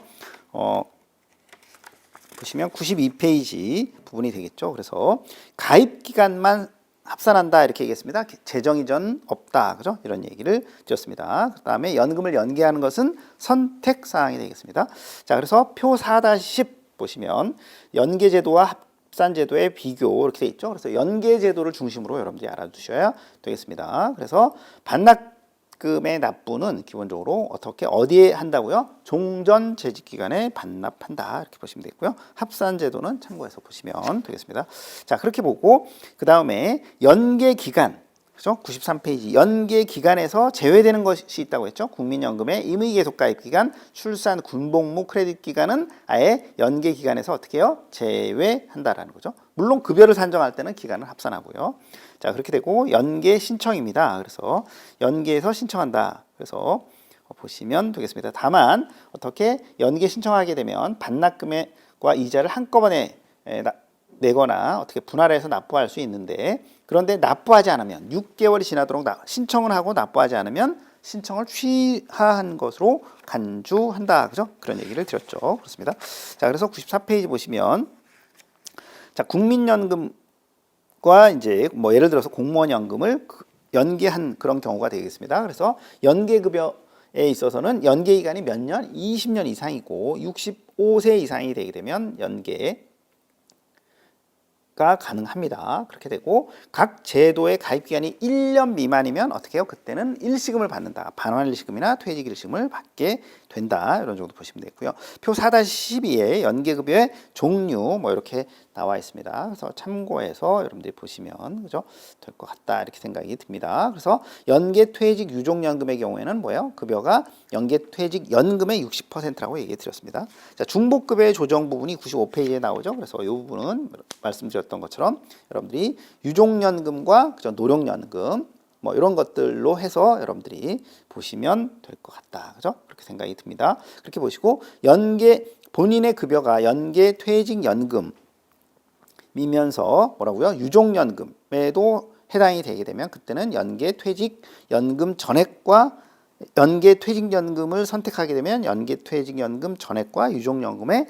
보시면 92페이지 부분이 되겠죠. 그래서 가입 기간만 합산한다 이렇게 얘기했습니다. 재정 이전 없다. 그죠? 이런 얘기를 드렸습니다. 그 다음에 연금을 연계하는 것은 선택 사항이 되겠습니다. 자, 그래서 표 4-10 보시면 연계제도와 합산제도의 비교 이렇게 돼 있죠. 그래서 연계제도를 중심으로 여러분들이 알아두셔야 되겠습니다. 그래서 반납금의 납부는 기본적으로 어디에 한다고요? 종전 재직 기간에 반납한다 이렇게 보시면 되고요. 합산 제도는 참고해서 보시면 되겠습니다. 자, 그렇게 보고, 그 다음에 연계 기간, 그죠? 93페이지 연계 기간에서 제외되는 것이 있다고 했죠. 국민연금의 임의 계속 가입 기간, 출산, 군복무, 크레딧 기간은 아예 연계 기간에서 어떻게 해요? 제외한다라는 거죠. 물론 급여를 산정할 때는 기간을 합산하고요. 자, 그렇게 되고 연계 신청입니다. 그래서 연계해서 신청한다. 그래서 보시면 되겠습니다. 다만 어떻게 연계 신청하게 되면 반납금과 이자를 한꺼번에 내거나 어떻게 분할해서 납부할 수 있는데, 그런데 납부하지 않으면 6개월이 지나도록 신청을 하고 납부하지 않으면 신청을 취하한 것으로 간주한다. 그죠? 그런 얘기를 드렸죠. 그렇습니다. 자, 그래서 94페이지 보시면, 자, 국민연금과 이제 뭐 예를 들어서 공무원연금을 연계한 그런 경우가 되겠습니다. 그래서 연계급여에 있어서는 연계 기간이 몇 년? 20년 이상이고 65세 이상이 되게 되면 연계 가 가능합니다. 그렇게 되고 각 제도의 가입 기간이 1년 미만이면 어떻게 해요? 그때는 일시금을 받는다. 반환 일시금이나 퇴직 일시금을 받게 된다. 이런 정도 보시면 되고요. 표 4-12에 연계급여의 종류 뭐 이렇게 나와 있습니다. 그래서 참고해서 여러분들이 보시면 그죠? 될 것 같다. 이렇게 생각이 듭니다. 그래서 연계퇴직 유족연금의 경우에는 뭐예요? 급여가 연계퇴직연금의 60%라고 얘기해 드렸습니다. 자, 중복급여의 조정 부분이 95페이지에 나오죠. 그래서 이 부분은 말씀드렸던 것처럼 여러분들이 유족연금과 그죠? 노령연금 뭐 이런 것들로 해서 여러분들이 보시면 될 것 같다. 그죠? 그렇게 생각이 듭니다. 그렇게 보시고 본인의 급여가 연계퇴직연금 이면서 뭐라고요? 유족연금에도 해당이 되게 되면 그때는 연계퇴직연금 전액과 연계퇴직연금을 선택하게 되면 연계퇴직연금 전액과 유족연금의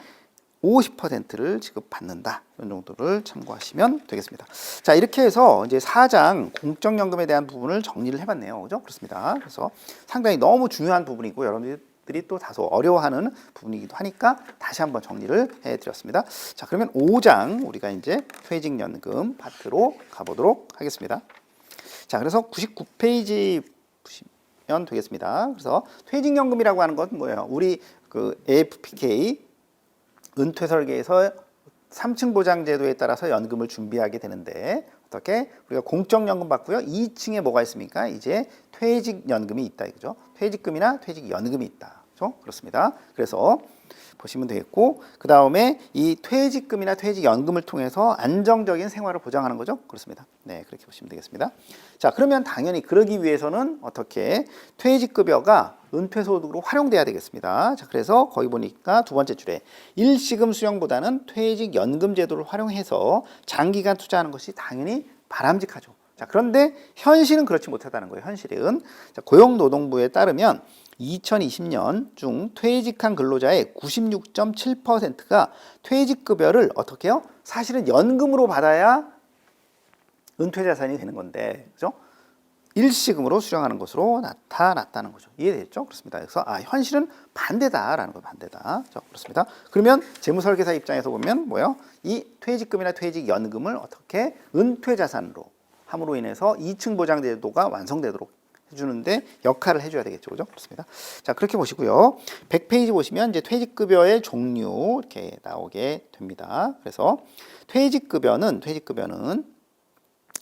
50%를 지급받는다. 이런 정도를 참고하시면 되겠습니다. 자, 이렇게 해서 이제 4장 공적연금에 대한 부분을 정리를 해봤네요. 그죠? 그렇습니다. 그래서 상당히 너무 중요한 부분이고 여러분들이 또 다소 어려워하는 부분이기도 하니까 다시 한번 정리를 해드렸습니다. 자, 그러면 5장 우리가 이제 퇴직연금 파트로 가보도록 하겠습니다. 자, 그래서 99페이지 보시면 되겠습니다. 그래서 퇴직연금이라고 하는 건 뭐예요? 우리 그 AFPK 은퇴 설계에서 3층 보장 제도에 따라서 연금을 준비하게 되는데 어떻게 우리가 공적연금 받고요. 2층에 뭐가 있습니까? 이제 퇴직연금이 있다 이거죠. 퇴직금이나 퇴직연금이 있다. 그렇죠? 그렇습니다. 그래서 보시면 되겠고 그 다음에 이 퇴직금이나 퇴직연금을 통해서 안정적인 생활을 보장하는 거죠. 그렇습니다. 네, 그렇게 보시면 되겠습니다. 자, 그러면 당연히 그러기 위해서는 어떻게 퇴직급여가 은퇴소득으로 활용돼야 되겠습니다. 자, 그래서 거기 보니까 두 번째 줄에 일시금 수령보다는 퇴직연금 제도를 활용해서 장기간 투자하는 것이 당연히 바람직하죠. 자, 그런데 현실은 그렇지 못하다는 거예요. 현실은 자, 고용노동부에 따르면 2020년 중 퇴직한 근로자의 96.7%가 퇴직급여를 어떻게 해요? 사실은 연금으로 받아야 은퇴자산이 되는 건데, 그죠? 일시금으로 수령하는 것으로 나타났다는 거죠. 이해되겠죠? 그렇습니다. 그래서 현실은 반대다라는 거 반대다. 그렇습니다. 그러면 재무설계사 입장에서 보면 뭐예요? 이 퇴직금이나 퇴직연금을 어떻게 은퇴자산으로 함으로 인해서 2층 보장제도가 완성되도록 해주는데 역할을 해줘야 되겠죠. 그죠? 그렇습니다. 자, 그렇게 보시고요. 100페이지 보시면 이제 퇴직급여의 종류 이렇게 나오게 됩니다. 그래서 퇴직급여는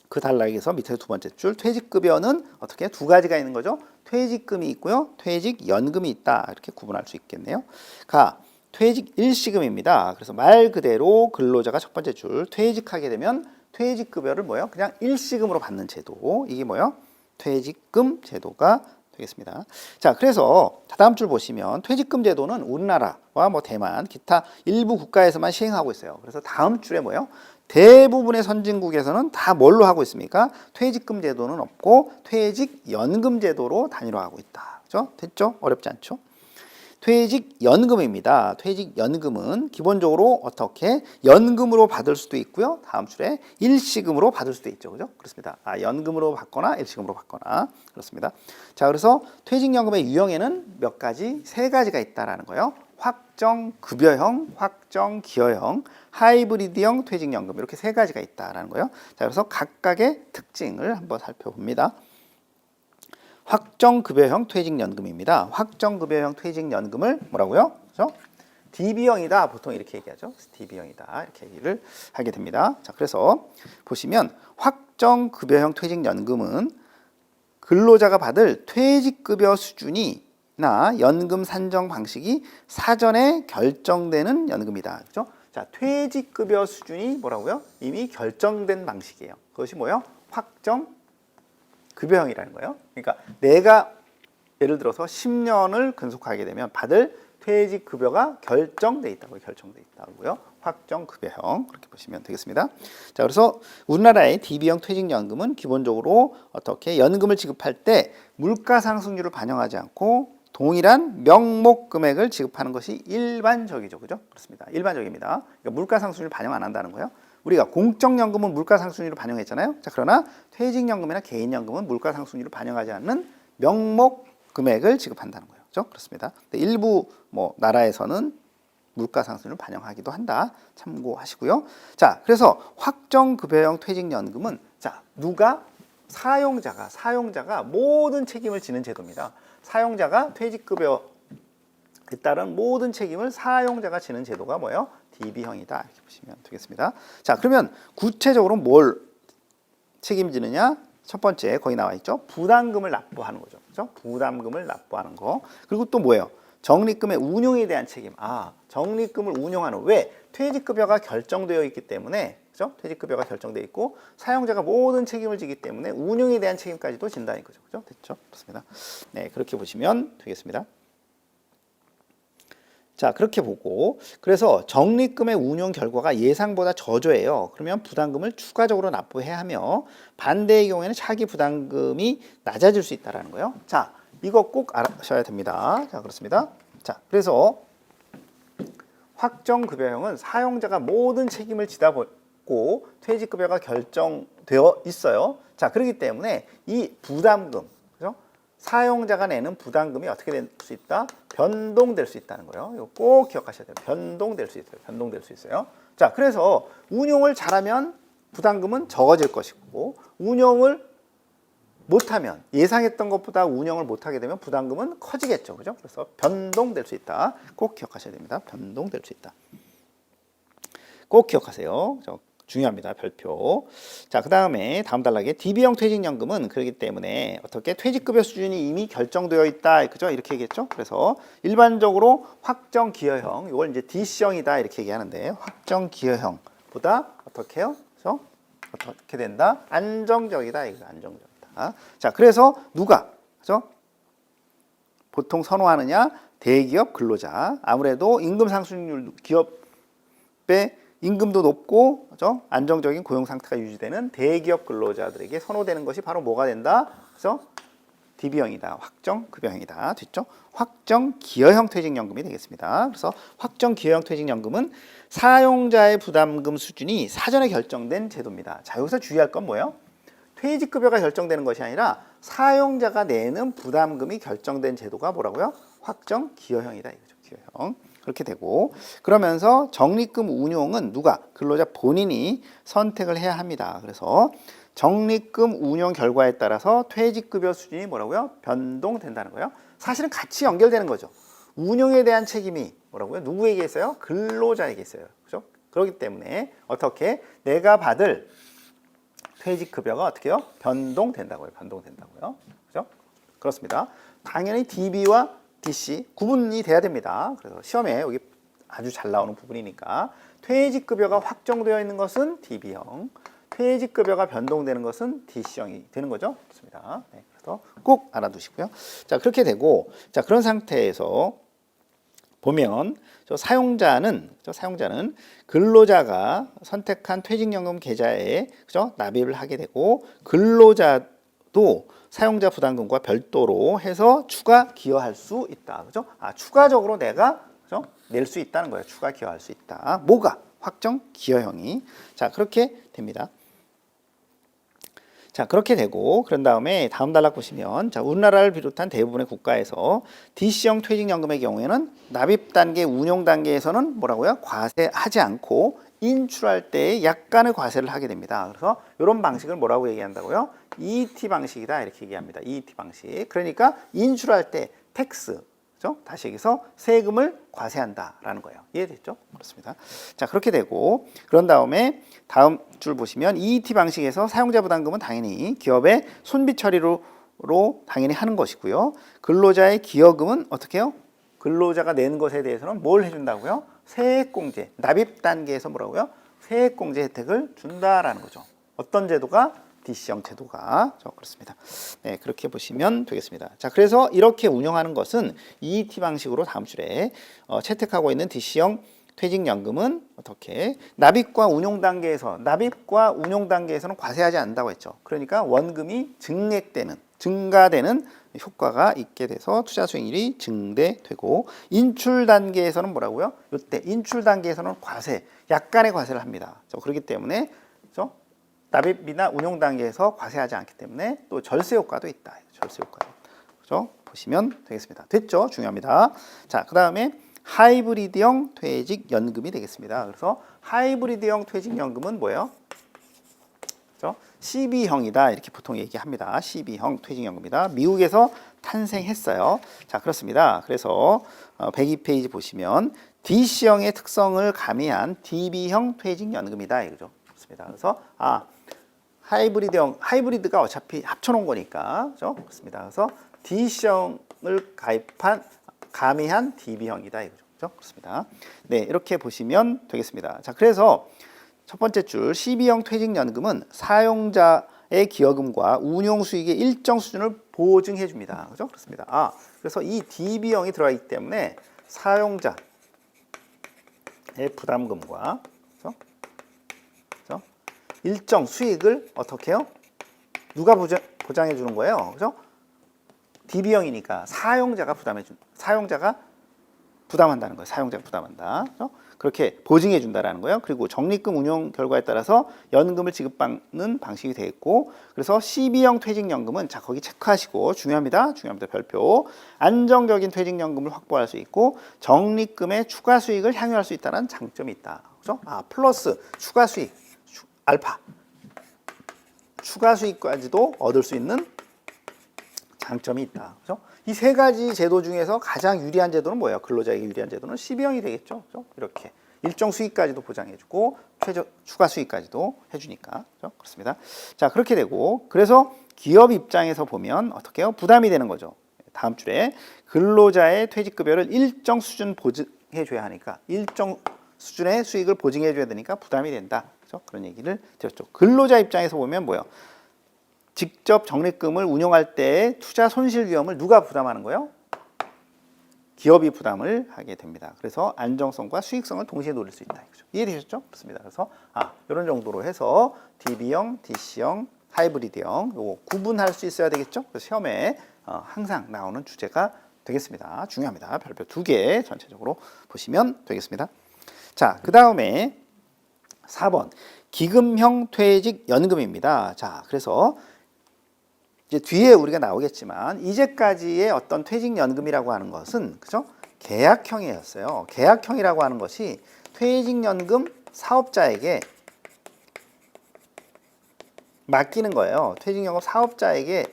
그 단락에서 밑에 두 번째 줄 퇴직급여는 어떻게 두 가지가 있는 거죠. 퇴직금이 있고요. 퇴직연금이 있다. 이렇게 구분할 수 있겠네요. 퇴직 일시금입니다. 그래서 말 그대로 근로자가 첫 번째 줄 퇴직하게 되면 퇴직급여를 뭐예요? 그냥 일시금으로 받는 제도. 이게 뭐예요? 퇴직금 제도가 되겠습니다. 자, 그래서 다음 줄 보시면 퇴직금 제도는 우리나라와 뭐 대만, 기타 일부 국가에서만 시행하고 있어요. 그래서 다음 줄에 뭐예요? 대부분의 선진국에서는 다 뭘로 하고 있습니까? 퇴직금 제도는 없고 퇴직연금 제도로 단일화하고 있다. 그죠? 됐죠? 어렵지 않죠? 퇴직연금입니다. 퇴직연금은 기본적으로 어떻게 연금으로 받을 수도 있고요. 다음 줄에 일시금으로 받을 수도 있죠. 그죠? 그렇습니다. 연금으로 받거나 일시금으로 받거나 그렇습니다. 자, 그래서 퇴직연금의 유형에는 몇 가지, 세 가지가 있다라는 거예요. 확정급여형, 확정기여형, 하이브리드형 퇴직연금 이렇게 세 가지가 있다라는 거예요. 자, 그래서 각각의 특징을 한번 살펴봅니다. 확정급여형 퇴직연금입니다. 확정급여형 퇴직연금을 뭐라고요? 그렇죠? DB형이다. 보통 이렇게 얘기하죠. DB형이다. 이렇게 얘기를 하게 됩니다. 자, 그래서 보시면 확정급여형 퇴직연금은 근로자가 받을 퇴직급여 수준이나 연금 산정 방식이 사전에 결정되는 연금이다. 그렇죠? 자, 퇴직급여 수준이 뭐라고요? 이미 결정된 방식이에요. 그것이 뭐예요? 급여형이라는 거예요. 그러니까 내가 예를 들어서 10년을 근속하게 되면 받을 퇴직급여가 결정돼 있다고요. 확정급여형 그렇게 보시면 되겠습니다. 자, 그래서 우리나라의 DB형 퇴직연금은 기본적으로 어떻게 연금을 지급할 때 물가상승률을 반영하지 않고 동일한 명목 금액을 지급하는 것이 일반적이죠. 그죠? 그렇습니다. 일반적입니다. 그러니까 물가상승률을 반영 안 한다는 거예요. 우리가 공적연금은 물가상승률을 반영했잖아요. 자, 그러나 퇴직연금이나 개인연금은 물가상승률을 반영하지 않는 명목 금액을 지급한다는 거예요. 그렇죠? 그렇습니다. 일부 나라에서는 물가상승률을 반영하기도 한다. 참고하시고요. 자, 그래서 확정급여형 퇴직연금은 자, 누가 사용자가 모든 책임을 지는 제도입니다. 사용자가 퇴직급여에 따른 모든 책임을 사용자가 지는 제도가 뭐예요? DB형이다. 이렇게 보시면 되겠습니다. 자, 그러면 구체적으로 뭘 책임지느냐? 첫 번째 거기 나와 있죠. 부담금을 납부하는 거죠. 그렇죠? 부담금을 납부하는 거. 그리고 또 뭐예요? 적립금의 운용에 대한 책임. 적립금을 운용하는 왜? 퇴직급여가 결정되어 있기 때문에 그죠? 퇴직급여가 결정되어 있고 사용자가 모든 책임을 지기 때문에 운용에 대한 책임까지도 진다는 거죠. 그죠? 됐죠? 그렇습니다. 네, 그렇게 보시면 되겠습니다. 자, 그렇게 보고 그래서 적립금의 운용 결과가 예상보다 저조해요. 그러면 부담금을 추가적으로 납부해야 하며 반대의 경우에는 차기 부담금이 낮아질 수 있다는 거예요. 자, 이거 꼭 아셔야 됩니다. 자, 그렇습니다. 자, 그래서 확정급여형은 사용자가 모든 책임을 지다 보고 퇴직급여가 결정되어 있어요. 자, 그렇기 때문에 이 부담금, 그죠? 사용자가 내는 부담금이 어떻게 될 수 있다? 변동될 수 있다는 거예요. 이거 꼭 기억하셔야 돼요. 변동될 수 있어요. 변동될 수 있어요. 자, 그래서 운용을 잘하면 부담금은 적어질 것이고 운용을 못하면 예상했던 것보다 운영을 못하게 되면 부담금은 커지겠죠. 그죠? 그래서 변동될 수 있다. 꼭 기억하셔야 됩니다. 변동될 수 있다. 꼭 기억하세요. 중요합니다. 별표. 자, 그 다음에 다음 단락에 DB형 퇴직연금은 그렇기 때문에 어떻게 퇴직급여 수준이 이미 결정되어 있다. 그죠? 이렇게 얘기했죠. 그래서 일반적으로 확정기여형, 이걸 이제 DC형이다. 이렇게 얘기하는데 확정기여형보다 어떻게 해요? 그래서 어떻게 된다? 안정적이다. 이거 안정적. 자, 그래서 누가 그죠? 보통 선호하느냐? 대기업 근로자. 아무래도 임금 상승률 기업의 임금도 높고 그죠? 안정적인 고용 상태가 유지되는 대기업 근로자들에게 선호되는 것이 바로 뭐가 된다? 그래서 DB형이다. 확정급여형이다. 됐죠? 확정기여형 퇴직연금이 되겠습니다. 그래서 확정기여형 퇴직연금은 사용자의 부담금 수준이 사전에 결정된 제도입니다. 자, 여기서 주의할 건 뭐예요? 퇴직급여가 결정되는 것이 아니라 사용자가 내는 부담금이 결정된 제도가 뭐라고요? 확정기여형이다 이거죠. 기여형. 그렇게 되고 그러면서 적립금 운용은 누가? 근로자 본인이 선택을 해야 합니다. 그래서 적립금 운용 결과에 따라서 퇴직급여 수준이 뭐라고요? 변동된다는 거예요. 사실은 같이 연결되는 거죠. 운용에 대한 책임이 뭐라고요? 누구에게 있어요? 근로자에게 있어요. 그렇죠? 그렇기 때문에 어떻게 내가 받을 퇴직급여가 어떻게 해요? 변동된다고요. 변동된다고요. 그죠? 그렇습니다. 당연히 DB와 DC 구분이 돼야 됩니다. 그래서 시험에 여기 아주 잘 나오는 부분이니까 퇴직급여가 확정되어 있는 것은 DB형, 퇴직급여가 변동되는 것은 DC형이 되는 거죠. 그렇습니다. 네, 그래서 꼭 알아두시고요. 자, 그렇게 되고 자, 그런 상태에서 보면 사용자는 근로자가 선택한 퇴직연금 계좌에 그죠? 납입을 하게 되고 근로자도 사용자 부담금과 별도로 해서 추가 기여할 수 있다. 그죠? 추가적으로 내가 그죠? 낼 수 있다는 거예요. 추가 기여할 수 있다. 뭐가? 확정 기여형이. 자, 그렇게 됩니다. 자, 그렇게 되고 그런 다음에 다음 단락 보시면 자, 우리나라를 비롯한 대부분의 국가에서 DC형 퇴직연금의 경우에는 납입 단계, 운용 단계에서는 뭐라고요? 과세하지 않고 인출할 때 약간의 과세를 하게 됩니다. 그래서 이런 방식을 뭐라고 얘기한다고요? EET 방식이다 이렇게 얘기합니다. EET 방식. 그러니까 인출할 때 텍스, 그렇죠? 다시 여기서 세금을 과세한다라는 거예요. 이해됐죠? 그렇습니다. 자, 그렇게 되고 그런 다음에 다음 줄 보시면 EET 방식에서 사용자 부담금은 당연히 기업의 손비 처리로 당연히 하는 것이고요. 근로자의 기여금은 어떻게 해요? 근로자가 내는 것에 대해서는 뭘 해준다고요? 세액공제, 납입 단계에서 뭐라고요? 세액공제 혜택을 준다라는 거죠. 어떤 제도가? DC형 제도가 그렇습니다. 네, 그렇게 보시면 되겠습니다. 자, 그래서 이렇게 운영하는 것은 EET 방식으로 다음 줄에 채택하고 있는 DC형 퇴직연금은 어떻게 납입과 운용 단계에서는 과세하지 않는다고 했죠. 그러니까 원금이 증가되는 효과가 있게 돼서 투자 수익률이 증대되고, 인출 단계에서는 뭐라고요? 이때 인출 단계에서는 과세, 약간의 과세를 합니다. 그렇기 때문에 납입이나 운용 단계에서 과세하지 않기 때문에 또 절세 효과도 있다. 절세 효과도. 그죠? 보시면 되겠습니다. 됐죠? 중요합니다. 자, 그다음에 하이브리드형 퇴직연금이 되겠습니다. 그래서 하이브리드형 퇴직연금은 뭐예요? 그죠? CB형이다 이렇게 보통 얘기합니다. CB형 퇴직연금이다. 미국에서 탄생했어요. 자, 그렇습니다. 그래서 102페이지 보시면 DC형의 특성을 가미한 DB형 퇴직연금이다 이거죠. 그렇습니다. 그래서 하이브리드가 어차피 합쳐놓은 거니까, 그죠? 그렇습니다. 그래서 DC형을 가미한 DB형이다 이거죠. 그죠? 그렇습니다. 네, 이렇게 보시면 되겠습니다. 자, 그래서 첫 번째 줄 CB형 퇴직연금은 사용자의 기여금과 운용 수익의 일정 수준을 보증해 줍니다. 그죠? 그렇습니다. 그래서 이 DB형이 들어가기 때문에 사용자의 부담금과 일정 수익을 어떻게 해요? 누가 보장해 주는 거예요? 그죠? DB형이니까 사용자가 부담한다는 거예요. 사용자가 부담한다. 그죠? 그렇게 보증해 준다라는 거예요. 그리고 적립금 운용 결과에 따라서 연금을 지급받는 방식이 되어 있고, 그래서 CB형 퇴직연금은 자, 거기 체크하시고 중요합니다. 별표. 안정적인 퇴직연금을 확보할 수 있고 적립금의 추가 수익을 향유할 수 있다는 장점이 있다. 그죠? 플러스 추가 수익, 알파. 추가 수익까지도 얻을 수 있는 장점이 있다. 그죠? 이 세 가지 제도 중에서 가장 유리한 제도는 뭐예요? 근로자에게 유리한 제도는 CB형이 되겠죠. 그죠? 이렇게 일정 수익까지도 보장해주고 추가 수익까지도 해주니까. 그죠? 그렇습니다. 자, 그렇게 되고, 그래서 기업 입장에서 보면 어떻게 해요? 부담이 되는 거죠. 다음 줄에 근로자의 퇴직급여를 일정 수준 보증해줘야 하니까, 일정 수준의 수익을 보증해줘야 되니까 부담이 된다. 그죠? 그런 얘기를 드렸죠. 근로자 입장에서 보면 뭐예요? 직접 적립금을 운용할 때 투자 손실 위험을 누가 부담하는 거예요? 기업이 부담을 하게 됩니다. 그래서 안정성과 수익성을 동시에 노릴 수 있다. 이해되셨죠? 그렇습니다. 그래서 이런 정도로 해서 DB형, DC형, 하이브리드형 요거 구분할 수 있어야 되겠죠? 그래서 시험에 항상 나오는 주제가 되겠습니다. 중요합니다. 별표 2개 전체적으로 보시면 되겠습니다. 자, 그 다음에 4번 기금형 퇴직연금입니다. 자, 그래서 이제 뒤에 우리가 나오겠지만 이제까지의 어떤 퇴직연금이라고 하는 것은, 그죠? 계약형이었어요. 계약형이라고 하는 것이 퇴직연금 사업자에게 맡기는 거예요. 퇴직연금 사업자에게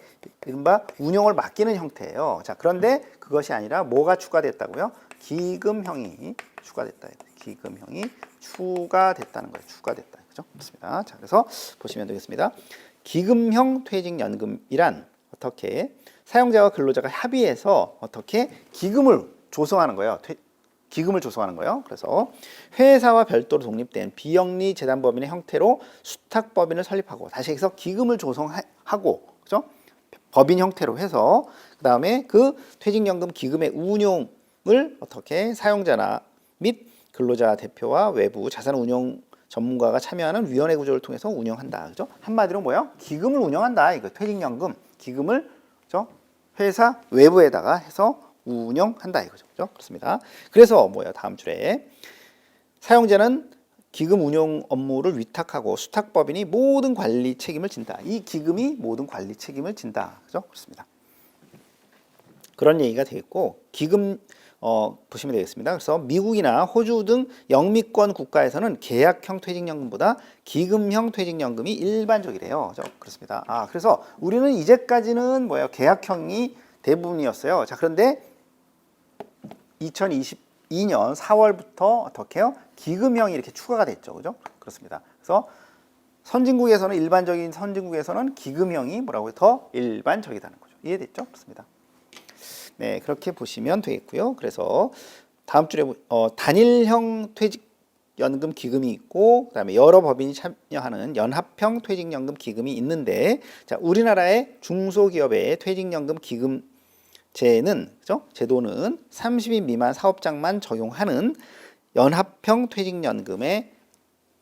이른바 운용을 맡기는 형태예요. 자, 그런데 그것이 아니라 뭐가 추가됐다고요? 기금형이 추가됐다. 기금형이 추가됐다는 거예요. 추가됐다. 그죠? 그렇습니다. 자, 그래서 보시면 되겠습니다. 기금형 퇴직연금이란 어떻게 사용자와 근로자가 협의해서 어떻게 기금을 조성하는 거예요. 기금을 조성하는 거예요. 그래서 회사와 별도로 독립된 비영리 재단법인의 형태로 수탁법인을 설립하고, 다시 해서 기금을 조성하고, 그죠? 법인 형태로 해서 그다음에 그 퇴직연금 기금의 운용을 어떻게 사용자나 및 근로자 대표와 외부 자산운용 전문가가 참여하는 위원회 구조를 통해서 운영한다. 그죠? 한마디로 뭐예요? 기금을 운영한다. 이거 퇴직연금 기금을, 그죠? 회사 외부에다가 해서 운영한다 이거죠. 그죠? 그렇습니다. 그래서 뭐예요? 다음 줄에 사용자는 기금 운용 업무를 위탁하고 수탁법인이 모든 관리 책임을 진다. 이 기금이 모든 관리 책임을 진다. 그죠? 그렇습니다. 그런 얘기가 되겠고, 기금 보시면 되겠습니다. 그래서 미국이나 호주 등 영미권 국가에서는 계약형 퇴직연금보다 기금형 퇴직연금이 일반적이래요. 그렇습니다. 그래서 우리는 이제까지는 뭐예요? 계약형이 대부분이었어요. 자, 그런데 2022년 4월부터 어떻게 해요? 기금형이 이렇게 추가가 됐죠. 그죠? 그렇습니다. 그래서 일반적인 선진국에서는 기금형이 뭐라고요? 더 일반적이라는 거죠. 이해됐죠? 그렇습니다. 네, 그렇게 보시면 되겠고요. 그래서 다음 줄에 단일형 퇴직연금 기금이 있고, 그다음에 여러 법인이 참여하는 연합형 퇴직연금 기금이 있는데, 자, 우리나라의 중소기업의 퇴직연금 기금제는, 그죠? 제도는 30인 미만 사업장만 적용하는 연합형 퇴직연금의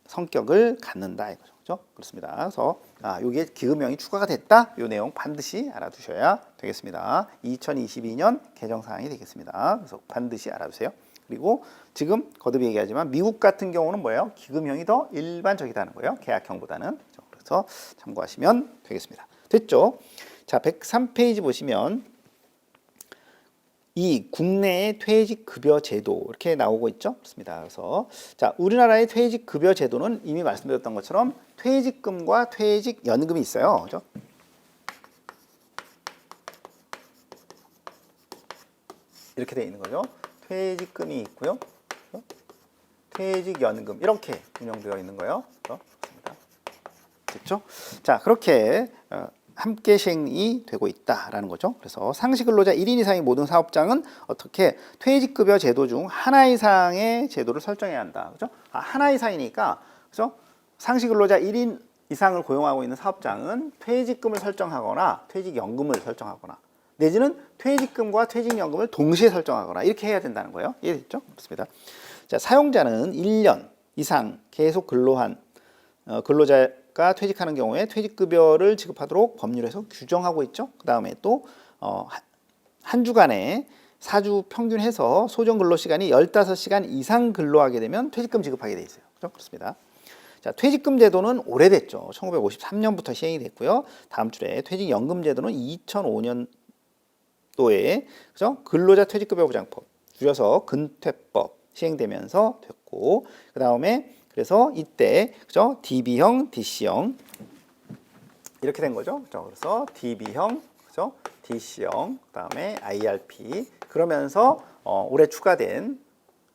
성격을 갖는다 이거죠. 그죠? 그렇습니다. 그래서 요게 기금형이 추가가 됐다. 요 내용 반드시 알아두셔야 되겠습니다. 2022년 개정 사항이 되겠습니다. 그래서 반드시 알아두세요. 그리고 지금 거듭 얘기하지만 미국 같은 경우는 뭐예요? 기금형이 더 일반적이다는 거예요. 계약형보다는. 그래서 참고하시면 되겠습니다. 됐죠? 자, 103페이지 보시면 이 국내의 퇴직급여 제도 이렇게 나오고 있죠. 그렇습니다. 그래서 자, 우리나라의 퇴직급여 제도는 이미 말씀드렸던 것처럼 퇴직금과 퇴직연금이 있어요. 그죠? 이렇게 되어 있는 거죠. 퇴직금이 있고요. 그죠? 퇴직연금 이렇게 운영되어 있는 거예요. 그죠? 그렇습니다. 됐죠? 자, 그렇게 함께 시행이 되고 있다라는 거죠. 그래서 상시 근로자 1인 이상의 모든 사업장은 어떻게 퇴직급여 제도 중 하나 이상의 제도를 설정해야 한다. 그죠? 하나 이상이니까, 그죠? 상시 근로자 1인 이상을 고용하고 있는 사업장은 퇴직금을 설정하거나 퇴직연금을 설정하거나 내지는 퇴직금과 퇴직연금을 동시에 설정하거나 이렇게 해야 된다는 거예요. 이해됐죠? 그렇습니다. 자, 사용자는 1년 이상 계속 근로한 근로자가 퇴직하는 경우에 퇴직급여를 지급하도록 법률에서 규정하고 있죠. 그 다음에 또 한 주간에 4주 평균해서 소정 근로시간이 15시간 이상 근로하게 되면 퇴직금 지급하게 돼 있어요. 그렇죠? 그렇습니다. 자, 퇴직금 제도는 오래됐죠. 1953년부터 시행이 됐고요. 다음 줄에 퇴직연금 제도는 2005년도에 그죠? 근로자 퇴직급여 보장법, 줄여서 근퇴법 시행되면서 됐고, 그 다음에 그래서 이때 그죠? DB형, DC형 이렇게 된 거죠. 그죠? 그래서 DB형, 그죠? DC형, 그다음에 IRP 그러면서 올해 추가된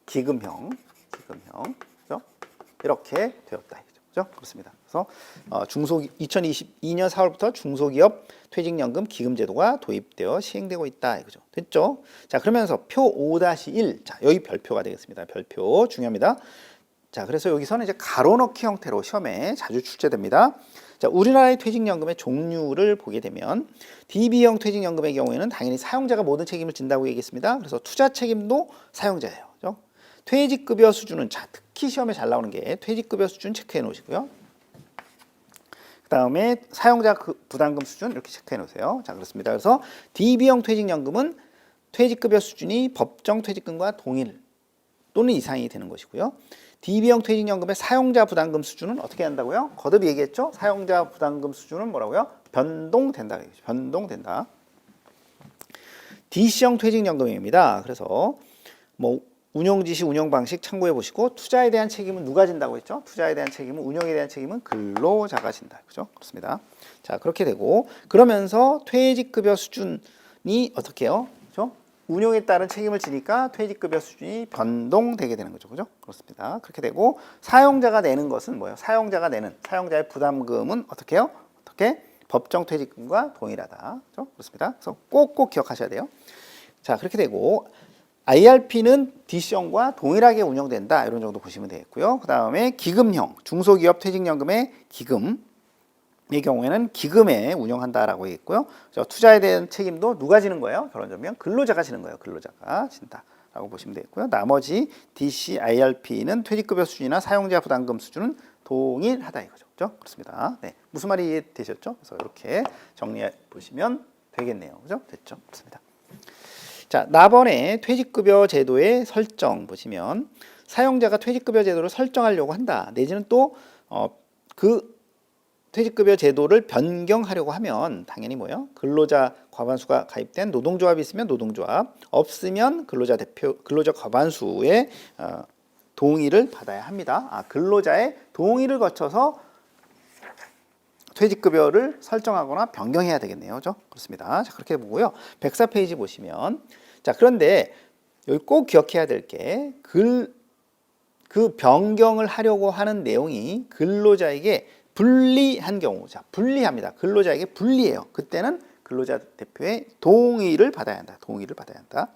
기금형, 그죠? 이렇게 되었다. 그죠? 그렇습니다. 그래서 2022년 4월부터 중소기업 퇴직연금 기금제도가 도입되어 시행되고 있다. 그죠? 됐죠? 자, 그러면서 표 5-1, 자, 여기 별표가 되겠습니다. 별표 중요합니다. 자, 그래서 여기서는 이제 가로넣기 형태로 시험에 자주 출제됩니다. 자, 우리나라의 퇴직연금의 종류를 보게 되면 DB형 퇴직연금의 경우에는 당연히 사용자가 모든 책임을 진다고 얘기했습니다. 그래서 투자 책임도 사용자예요. 그죠? 퇴직급여 수준은 자, 특히 시험에 잘 나오는 게 퇴직급여 수준 체크해 놓으시고요. 그 다음에 사용자 부담금 수준 이렇게 체크해 놓으세요. 자, 그렇습니다. 그래서 DB형 퇴직연금은 퇴직급여 수준이 법정 퇴직금과 동일 또는 이상이 되는 것이고요. DB형 퇴직연금의 사용자 부담금 수준은 어떻게 한다고요? 거듭 얘기했죠? 사용자 부담금 수준은 뭐라고요? 변동된다. 변동된다. DC형 퇴직연금입니다. 그래서 뭐 운용 지시, 운영 방식 참고해 보시고 투자에 대한 책임은 누가 진다고 했죠? 투자에 대한 책임은 운영에 대한 책임은 근로자가 진다. 그죠? 그렇습니다. 자, 그렇게 되고 그러면서 퇴직급여 수준이 어떻게 해요? 그죠? 운용에 따른 책임을 지니까 퇴직급여 수준이 변동되게 되는 거죠. 그죠? 그렇습니다. 그렇게 되고 사용자가 내는 것은 뭐예요? 사용자가 내는 사용자의 부담금은 어떻게 해요? 어떻게? 법정 퇴직금과 동일하다. 그죠? 그렇습니다. 그래서 꼭꼭 기억하셔야 돼요. 자, 그렇게 되고 IRP는 DC형과 동일하게 운영된다. 이런 정도 보시면 되겠고요. 그 다음에 기금형, 중소기업 퇴직연금의 기금의 경우에는 기금에 운영한다라고 했고요. 투자에 대한 책임도 누가 지는 거예요? 결론적으로 근로자가 지는 거예요. 근로자가 진다라고 보시면 되겠고요. 나머지 DC, IRP는 퇴직급여 수준이나 사용자 부담금 수준은 동일하다 이거죠. 그렇죠? 그렇습니다. 네, 무슨 말이 이해되셨죠? 그래서 이렇게 정리해 보시면 되겠네요. 그죠? 됐죠? 그렇습니다. 자, 나번에 퇴직급여 제도의 설정 보시면 사용자가 퇴직급여 제도를 설정하려고 한다. 내지는 또 그 퇴직급여 제도를 변경하려고 하면 당연히 뭐예요? 근로자 과반수가 가입된 노동조합이 있으면 노동조합, 없으면 근로자 대표, 근로자 과반수의 동의를 받아야 합니다. 근로자의 동의를 거쳐서 퇴직급여를 설정하거나 변경해야 되겠네요. 그렇죠? 그렇습니다. 자, 그렇게 보고요. 104페이지 보시면 자, 그런데 여기 꼭 기억해야 될 게 그 변경을 하려고 하는 내용이 근로자에게 불리한 경우, 자, 불리합니다. 근로자에게 불리해요. 그때는 근로자 대표의 동의를 받아야 한다. 동의를 받아야 한다.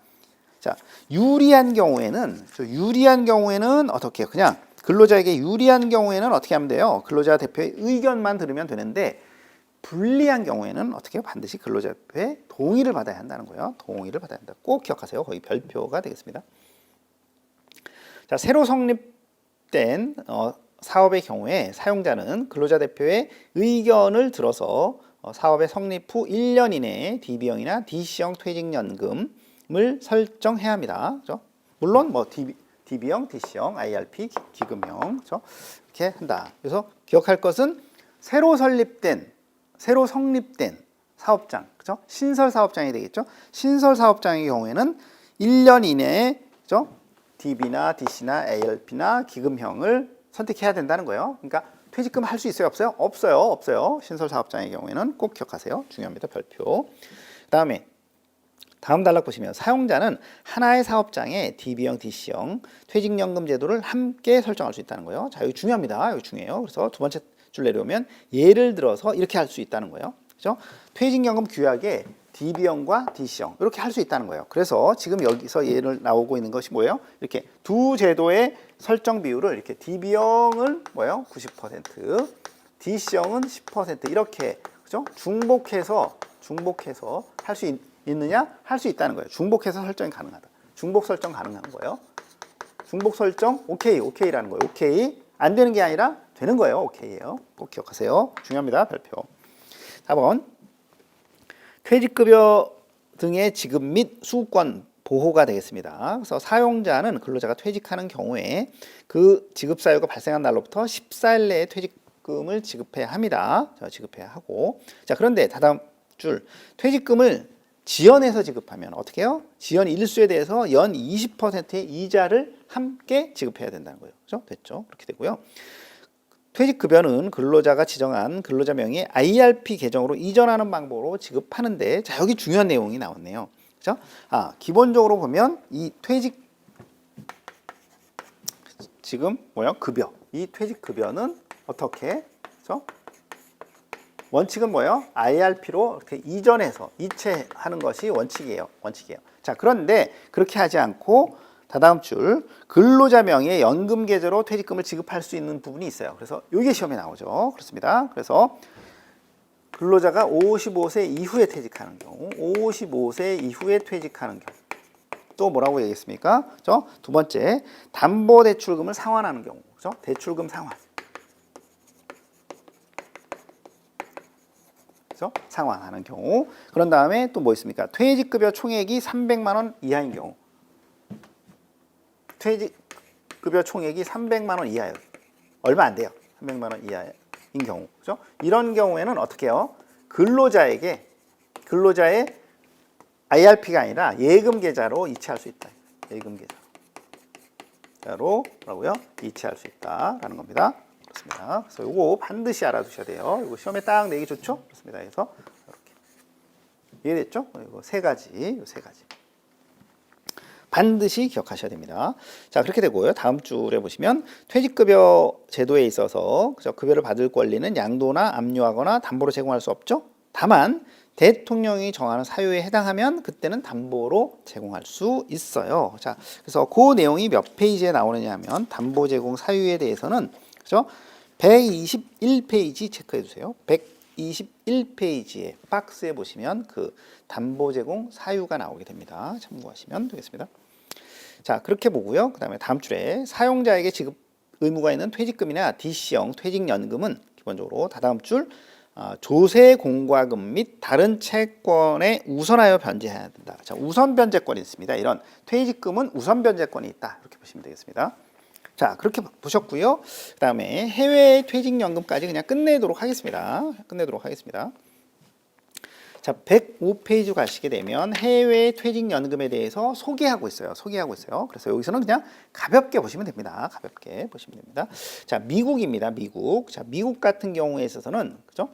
자, 유리한 경우에는 어떻게 해요? 그냥 근로자에게 유리한 경우에는 어떻게 하면 돼요? 근로자 대표의 의견만 들으면 되는데 불리한 경우에는 어떻게 해요? 반드시 근로자 대표의 동의를 받아야 한다는 거예요. 동의를 받아야 한다. 꼭 기억하세요. 거기 별표가 되겠습니다. 자, 새로 성립된 사업의 경우에 사용자는 근로자 대표의 의견을 들어서 사업의 성립 후 1년 이내에 DB형이나 DC형 퇴직연금을 설정해야 합니다. 그렇죠? 물론 뭐 DB형, DC형, IRP, 기금형 그렇죠? 이렇게 한다. 그래서 기억할 것은 새로 성립된 사업장, 그렇죠? 신설 사업장이 되겠죠. 신설 사업장의 경우에는 1년 이내에 그렇죠? DB나 DC나 ARP나 기금형을 선택해야 된다는 거예요. 그러니까 퇴직금 할 수 있어요, 없어요? 없어요. 신설 사업장의 경우에는 꼭 기억하세요. 중요합니다. 별표. 그다음에 다음 단락 보시면 사용자는 하나의 사업장에 DB형, DC형 퇴직연금 제도를 함께 설정할 수 있다는 거예요. 자, 여기 중요합니다. 여기 중요해요. 그래서 두 번째 줄 내려오면 예를 들어서 이렇게 할 수 있다는 거예요. 그렇죠? 퇴직연금 규약에 DB형과 DC형 이렇게 할 수 있다는 거예요. 그래서 지금 여기서 예를 나오고 있는 것이 뭐예요? 이렇게 두 제도의 설정 비율을 이렇게 DB형은 뭐예요? 90%, DC형은 10% 이렇게 그죠? 중복해서 할 수 있느냐? 할 수 있다는 거예요. 중복해서 설정이 가능하다. 중복 설정 가능한 거예요. 중복 설정 오케이라는 거예요. 오케이 안 되는 게 아니라 되는 거예요. 오케이예요. 꼭 기억하세요. 중요합니다. 별표. 4번 퇴직급여 등의 지급 및 수급권 보호가 되겠습니다. 그래서 사용자는 근로자가 퇴직하는 경우에 그 지급 사유가 발생한 날로부터 14일 내에 퇴직금을 지급해야 합니다. 지급해야 하고. 자, 그런데 다음 줄 퇴직금을 지연해서 지급하면 어떻게 해요? 지연 일수에 대해서 연 20%의 이자를 함께 지급해야 된다는 거예요. 그렇죠? 됐죠? 그렇게 되고요. 퇴직급여는 근로자가 지정한 근로자 명의 IRP 계정으로 이전하는 방법으로 지급하는데 자, 여기 중요한 내용이 나왔네요. 그죠? 기본적으로 보면 이 지금 급여. 이 퇴직급여는 어떻게? 그죠? 원칙은 뭐예요? IRP로 이렇게 이체하는 것이 원칙이에요. 자, 그런데 그렇게 하지 않고 다다음 줄 근로자 명의 연금 계좌로 퇴직금을 지급할 수 있는 부분이 있어요. 그래서 이게 시험에 나오죠. 그렇습니다. 그래서 근로자가 55세 이후에 퇴직하는 경우, 55세 이후에 퇴직하는 경우 또 뭐라고 얘기했습니까? 그렇죠? 두 번째, 담보대출금을 상환하는 경우, 그렇죠? 대출금 상환, 그렇죠? 상환하는 경우. 그런 다음에 또 뭐 있습니까? 퇴직급여 총액이 300만 원 이하인 경우. 퇴직급여 총액이 300만 원 이하예요. 얼마 안 돼요. 300만 원 이하인 경우. 그죠? 이런 경우에는 어떻게 해요? 근로자의 IRP가 아니라 예금 계좌로 이체할 수 있다. 예금 계좌로 뭐라고요? 이체할 수 있다라는 겁니다. 그렇습니다. 그래서 이거 반드시 알아두셔야 돼요. 이거 시험에 딱 내기 좋죠? 그렇습니다. 그래서 이렇게 이해됐죠? 이거 세 가지. 반드시 기억하셔야 됩니다. 자, 그렇게 되고요. 다음 줄에 보시면 퇴직급여 제도에 있어서 급여를 받을 권리는 양도나 압류하거나 담보로 제공할 수 없죠. 다만 대통령이 정하는 사유에 해당하면 그때는 담보로 제공할 수 있어요. 자, 그래서 그 내용이 몇 페이지에 나오느냐 하면 담보 제공 사유에 대해서는 그죠? 121페이지 체크해 주세요. 121페이지에 박스에 보시면 그 담보 제공 사유가 나오게 됩니다. 참고하시면 되겠습니다. 자, 그렇게 보고요. 그 다음에 다음 줄에 사용자에게 지급 의무가 있는 퇴직금이나 DC형 퇴직연금은 기본적으로 다다음 줄 조세 공과금 및 다른 채권에 우선하여 변제해야 된다. 자, 우선 변제권이 있습니다. 이런 퇴직금은 우선 변제권이 있다. 이렇게 보시면 되겠습니다. 자, 그렇게 보셨고요. 그 다음에 해외 퇴직연금까지 그냥 끝내도록 하겠습니다. 자, 105페이지 가시게 되면 해외 퇴직연금에 대해서 소개하고 있어요. 그래서 여기서는 그냥 가볍게 보시면 됩니다. 자, 미국입니다. 자, 미국 같은 경우에 있어서는 그죠?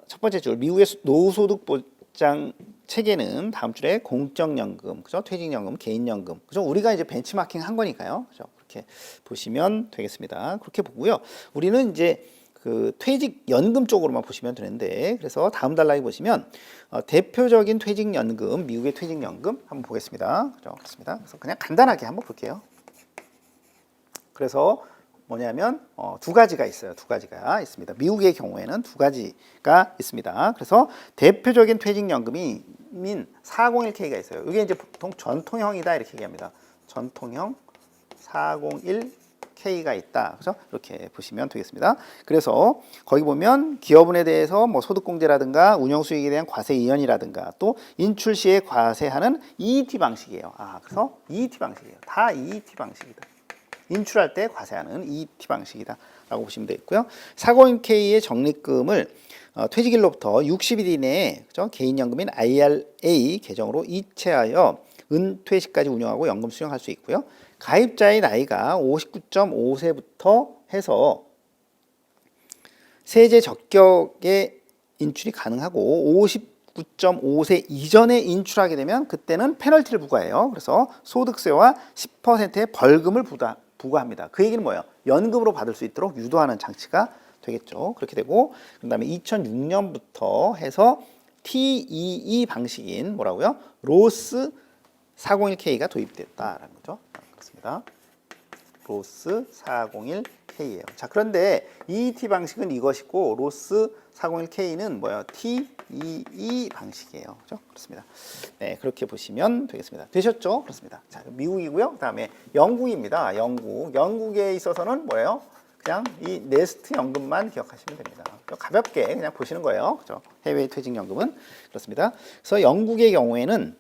첫 번째 줄 미국의 노후소득 보장 체계는 다음 줄에 공적연금, 그죠? 퇴직연금, 개인연금, 그죠? 우리가 이제 벤치마킹 한 거니까요. 그죠? 그렇게 보시면 되겠습니다. 그렇게 보고요. 우리는 이제 그 퇴직연금 쪽으로만 보시면 되는데, 그래서 다음 단락에 보시면 대표적인 퇴직연금, 미국의 퇴직연금 한번 보겠습니다. 그죠? 그렇습니다. 그래서 그냥 간단하게 한번 볼게요. 그래서 뭐냐면 두 가지가 있어요. 두 가지가 있습니다. 미국의 경우에는 두 가지가 있습니다. 그래서 대표적인 퇴직연금인 401K가 있어요. 이게 이제 보통 전통형이다 이렇게 얘기합니다. 전통형 401K K가 있다. 그죠? 이렇게 보시면 되겠습니다. 그래서 거기 보면 기업은에 대해서 뭐 소득공제라든가 운영수익에 대한 과세 이연이라든가 또 인출 시에 과세하는 EET 방식이에요. 그래서 EET 방식이에요. 다 EET 방식이다. 인출할 때 과세하는 EET 방식이다 라고 보시면 되겠고요. 401K의 적립금을 퇴직일로부터 60일 이내에 그죠? 개인연금인 IRA 계정으로 이체하여 은퇴 시까지 운영하고 연금 수령할 수 있고요. 가입자의 나이가 59.5세부터 해서 세제 적격의 인출이 가능하고 59.5세 이전에 인출하게 되면 그때는 페널티를 부과해요. 그래서 소득세와 10%의 벌금을 부과합니다. 그 얘기는 뭐예요? 연금으로 받을 수 있도록 유도하는 장치가 되겠죠. 그렇게 되고 그다음에 2006년부터 해서 TEE 방식인 뭐라고요? 로스 401K가 도입됐다라는 거죠. 그렇습니다. 로스 401K예요. 자, 그런데 EET 방식은 이것이고 로스 401K는 뭐예요? TEE 방식이에요. 그렇죠? 그렇습니다. 네, 그렇게 보시면 되겠습니다. 되셨죠? 그렇습니다. 자, 미국이고요. 그다음에 영국입니다. 영국에 있어서는 뭐예요? 그냥 이 네스트 연금만 기억하시면 됩니다. 가볍게 그냥 보시는 거예요. 그렇죠? 해외 퇴직연금은 그렇습니다. 그래서 영국의 경우에는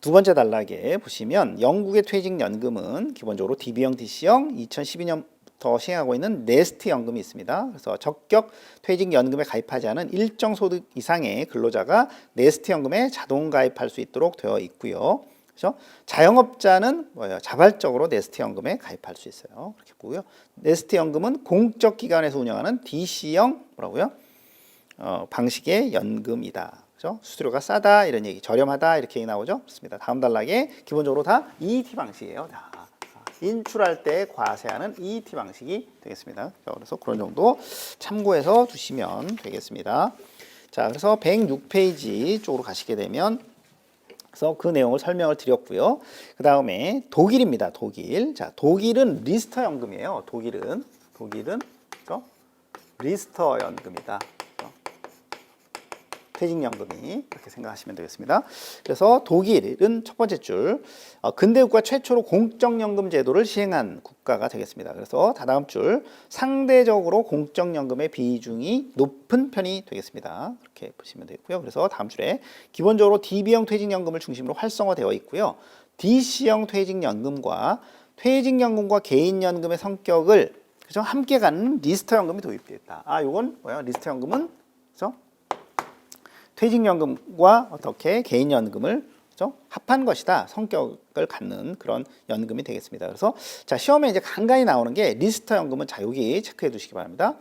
두 번째 단락에 보시면 영국의 퇴직연금은 기본적으로 DB형, DC형 2012년부터 시행하고 있는 네스트 연금이 있습니다. 그래서 적격 퇴직연금에 가입하지 않은 일정 소득 이상의 근로자가 네스트 연금에 자동 가입할 수 있도록 되어 있고요. 그렇죠? 자영업자는 뭐예요? 자발적으로 네스트 연금에 가입할 수 있어요. 그렇게 보고요. 네스트 연금은 공적 기관에서 운영하는 DC형 뭐라고요? 방식의 연금이다. 그죠? 수수료가 싸다 이런 얘기, 저렴하다 이렇게 나오죠. 그렇습니다. 다음 단락에 기본적으로 다 EET 방식이에요. 다 인출할 때 과세하는 EET 방식이 되겠습니다. 그래서 그런 정도 참고해서 두시면 되겠습니다. 자, 그래서 106페이지 쪽으로 가시게 되면 그래서 그 내용을 설명을 드렸고요. 그 다음에 독일입니다. 독일. 자, 독일은 리스터 연금이에요. 독일은 그죠? 리스터 연금이다. 퇴직연금이 그렇게 생각하시면 되겠습니다. 그래서 독일은 첫 번째 줄 근대국가 최초로 공적연금 제도를 시행한 국가가 되겠습니다. 그래서 다다음 줄 상대적으로 공적연금의 비중이 높은 편이 되겠습니다. 그렇게 보시면 되고요. 그래서 다음 줄에 기본적으로 DB형 퇴직연금을 중심으로 활성화되어 있고요. DC형 퇴직연금과 개인연금의 성격을 그죠? 함께 가는 리스터연금이 도입되어 있다. 요건 뭐야? 리스터연금은 그죠? 퇴직연금과 어떻게 개인연금을 그렇죠? 합한 것이다. 성격을 갖는 그런 연금이 되겠습니다. 그래서 자, 시험에 이제 간간히 나오는 게 리스터 연금은 자, 여기 체크해 두시기 바랍니다.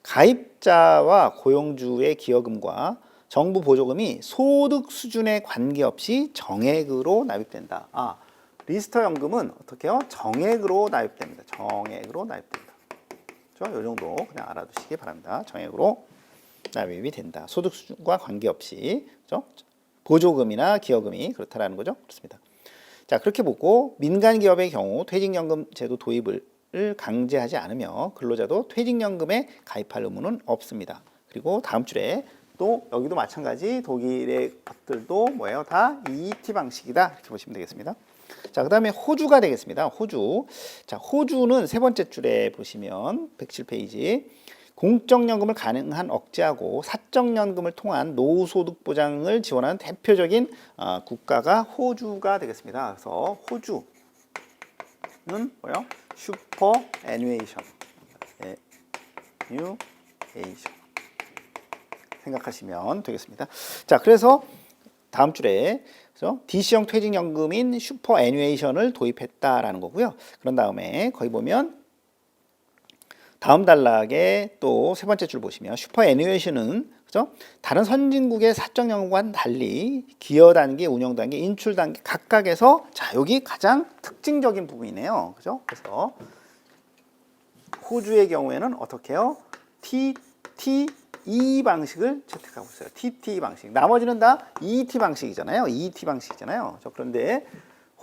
가입자와 고용주의 기여금과 정부 보조금이 소득 수준에 관계없이 정액으로 납입된다. 리스터 연금은 어떻게 해요? 정액으로 납입됩니다. 정액으로 납입된다. 그렇죠? 이 정도 그냥 알아두시기 바랍니다. 정액으로 납입이 된다. 소득 수준과 관계없이 그렇죠? 보조금이나 기여금이 그렇다라는 거죠. 그렇습니다. 자, 그렇게 보고 민간 기업의 경우 퇴직연금 제도 도입을 강제하지 않으며 근로자도 퇴직연금에 가입할 의무는 없습니다. 그리고 다음 줄에 또 여기도 마찬가지 독일의 것들도 뭐예요? 다 EET 방식이다. 이렇게 보시면 되겠습니다. 자, 그다음에 호주가 되겠습니다. 호주. 자, 호주는 세 번째 줄에 보시면 107페이지 공적연금을 가능한 억제하고 사적연금을 통한 노후소득 보장을 지원하는 대표적인 국가가 호주가 되겠습니다. 그래서 호주는 뭐요? 슈퍼 애뉴에이션 생각하시면 되겠습니다. 자, 그래서 다음 줄에 그래서 DC형 퇴직연금인 슈퍼 애뉴에이션을 도입했다라는 거고요. 그런 다음에 거기 보면 다음 단락에 또 세 번째 줄 보시면 슈퍼 애뉴에이션은 그죠? 다른 선진국의 사적연금과는 달리 기여 단계, 운영 단계, 인출 단계 각각에서 자, 여기 가장 특징적인 부분이네요. 그죠? 그래서 호주의 경우에는 어떻게 해요? TTE 방식을 채택하고 있어요. TTE 방식. 나머지는 다 EET 방식이잖아요. EET 방식이잖아요. 그런데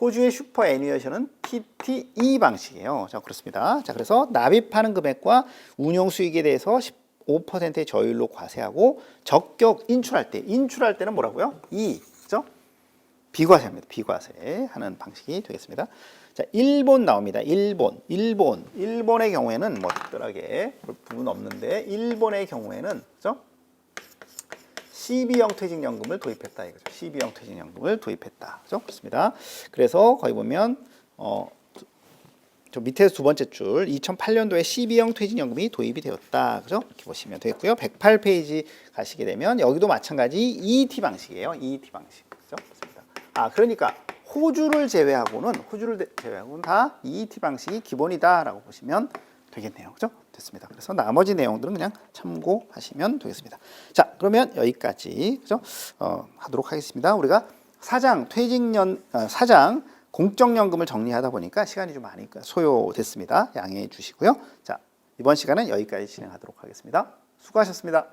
호주의 슈퍼 애뉴에이션은 TTE 방식이에요. 자, 그렇습니다. 자, 그래서 납입하는 금액과 운용 수익에 대해서 15%의 저율로 과세하고 적격 인출할 때는 뭐라고요? 그죠? 비과세합니다. 비과세 하는 방식이 되겠습니다. 자, 일본 나옵니다. 일본의 경우에는 뭐 특별하게 볼 부분 없는데 일본의 경우에는 그죠? 12형 퇴직연금을 도입했다 이거죠. 12형 퇴직연금을 도입했다. 그죠? 그렇습니다. 그래서 거기 보면 저 밑에서 두 번째 줄 2008년도에 12형 퇴직연금이 도입이 되었다. 그죠? 이렇게 보시면 되겠고요. 108페이지 가시게 되면 여기도 마찬가지 EET 방식이에요. EET 방식. 그죠? 그렇습니다. 그러니까 호주를 제외하고는 다 EET 방식이 기본이다라고 보시면 되겠네요. 그죠? 됐습니다. 그래서 나머지 내용들은 그냥 참고하시면 되겠습니다. 자, 그러면 여기까지 그죠? 하도록 하겠습니다. 우리가 사장 공적연금을 정리하다 보니까 시간이 좀 많이 소요됐습니다. 양해해 주시고요. 자, 이번 시간은 여기까지 진행하도록 하겠습니다. 수고하셨습니다.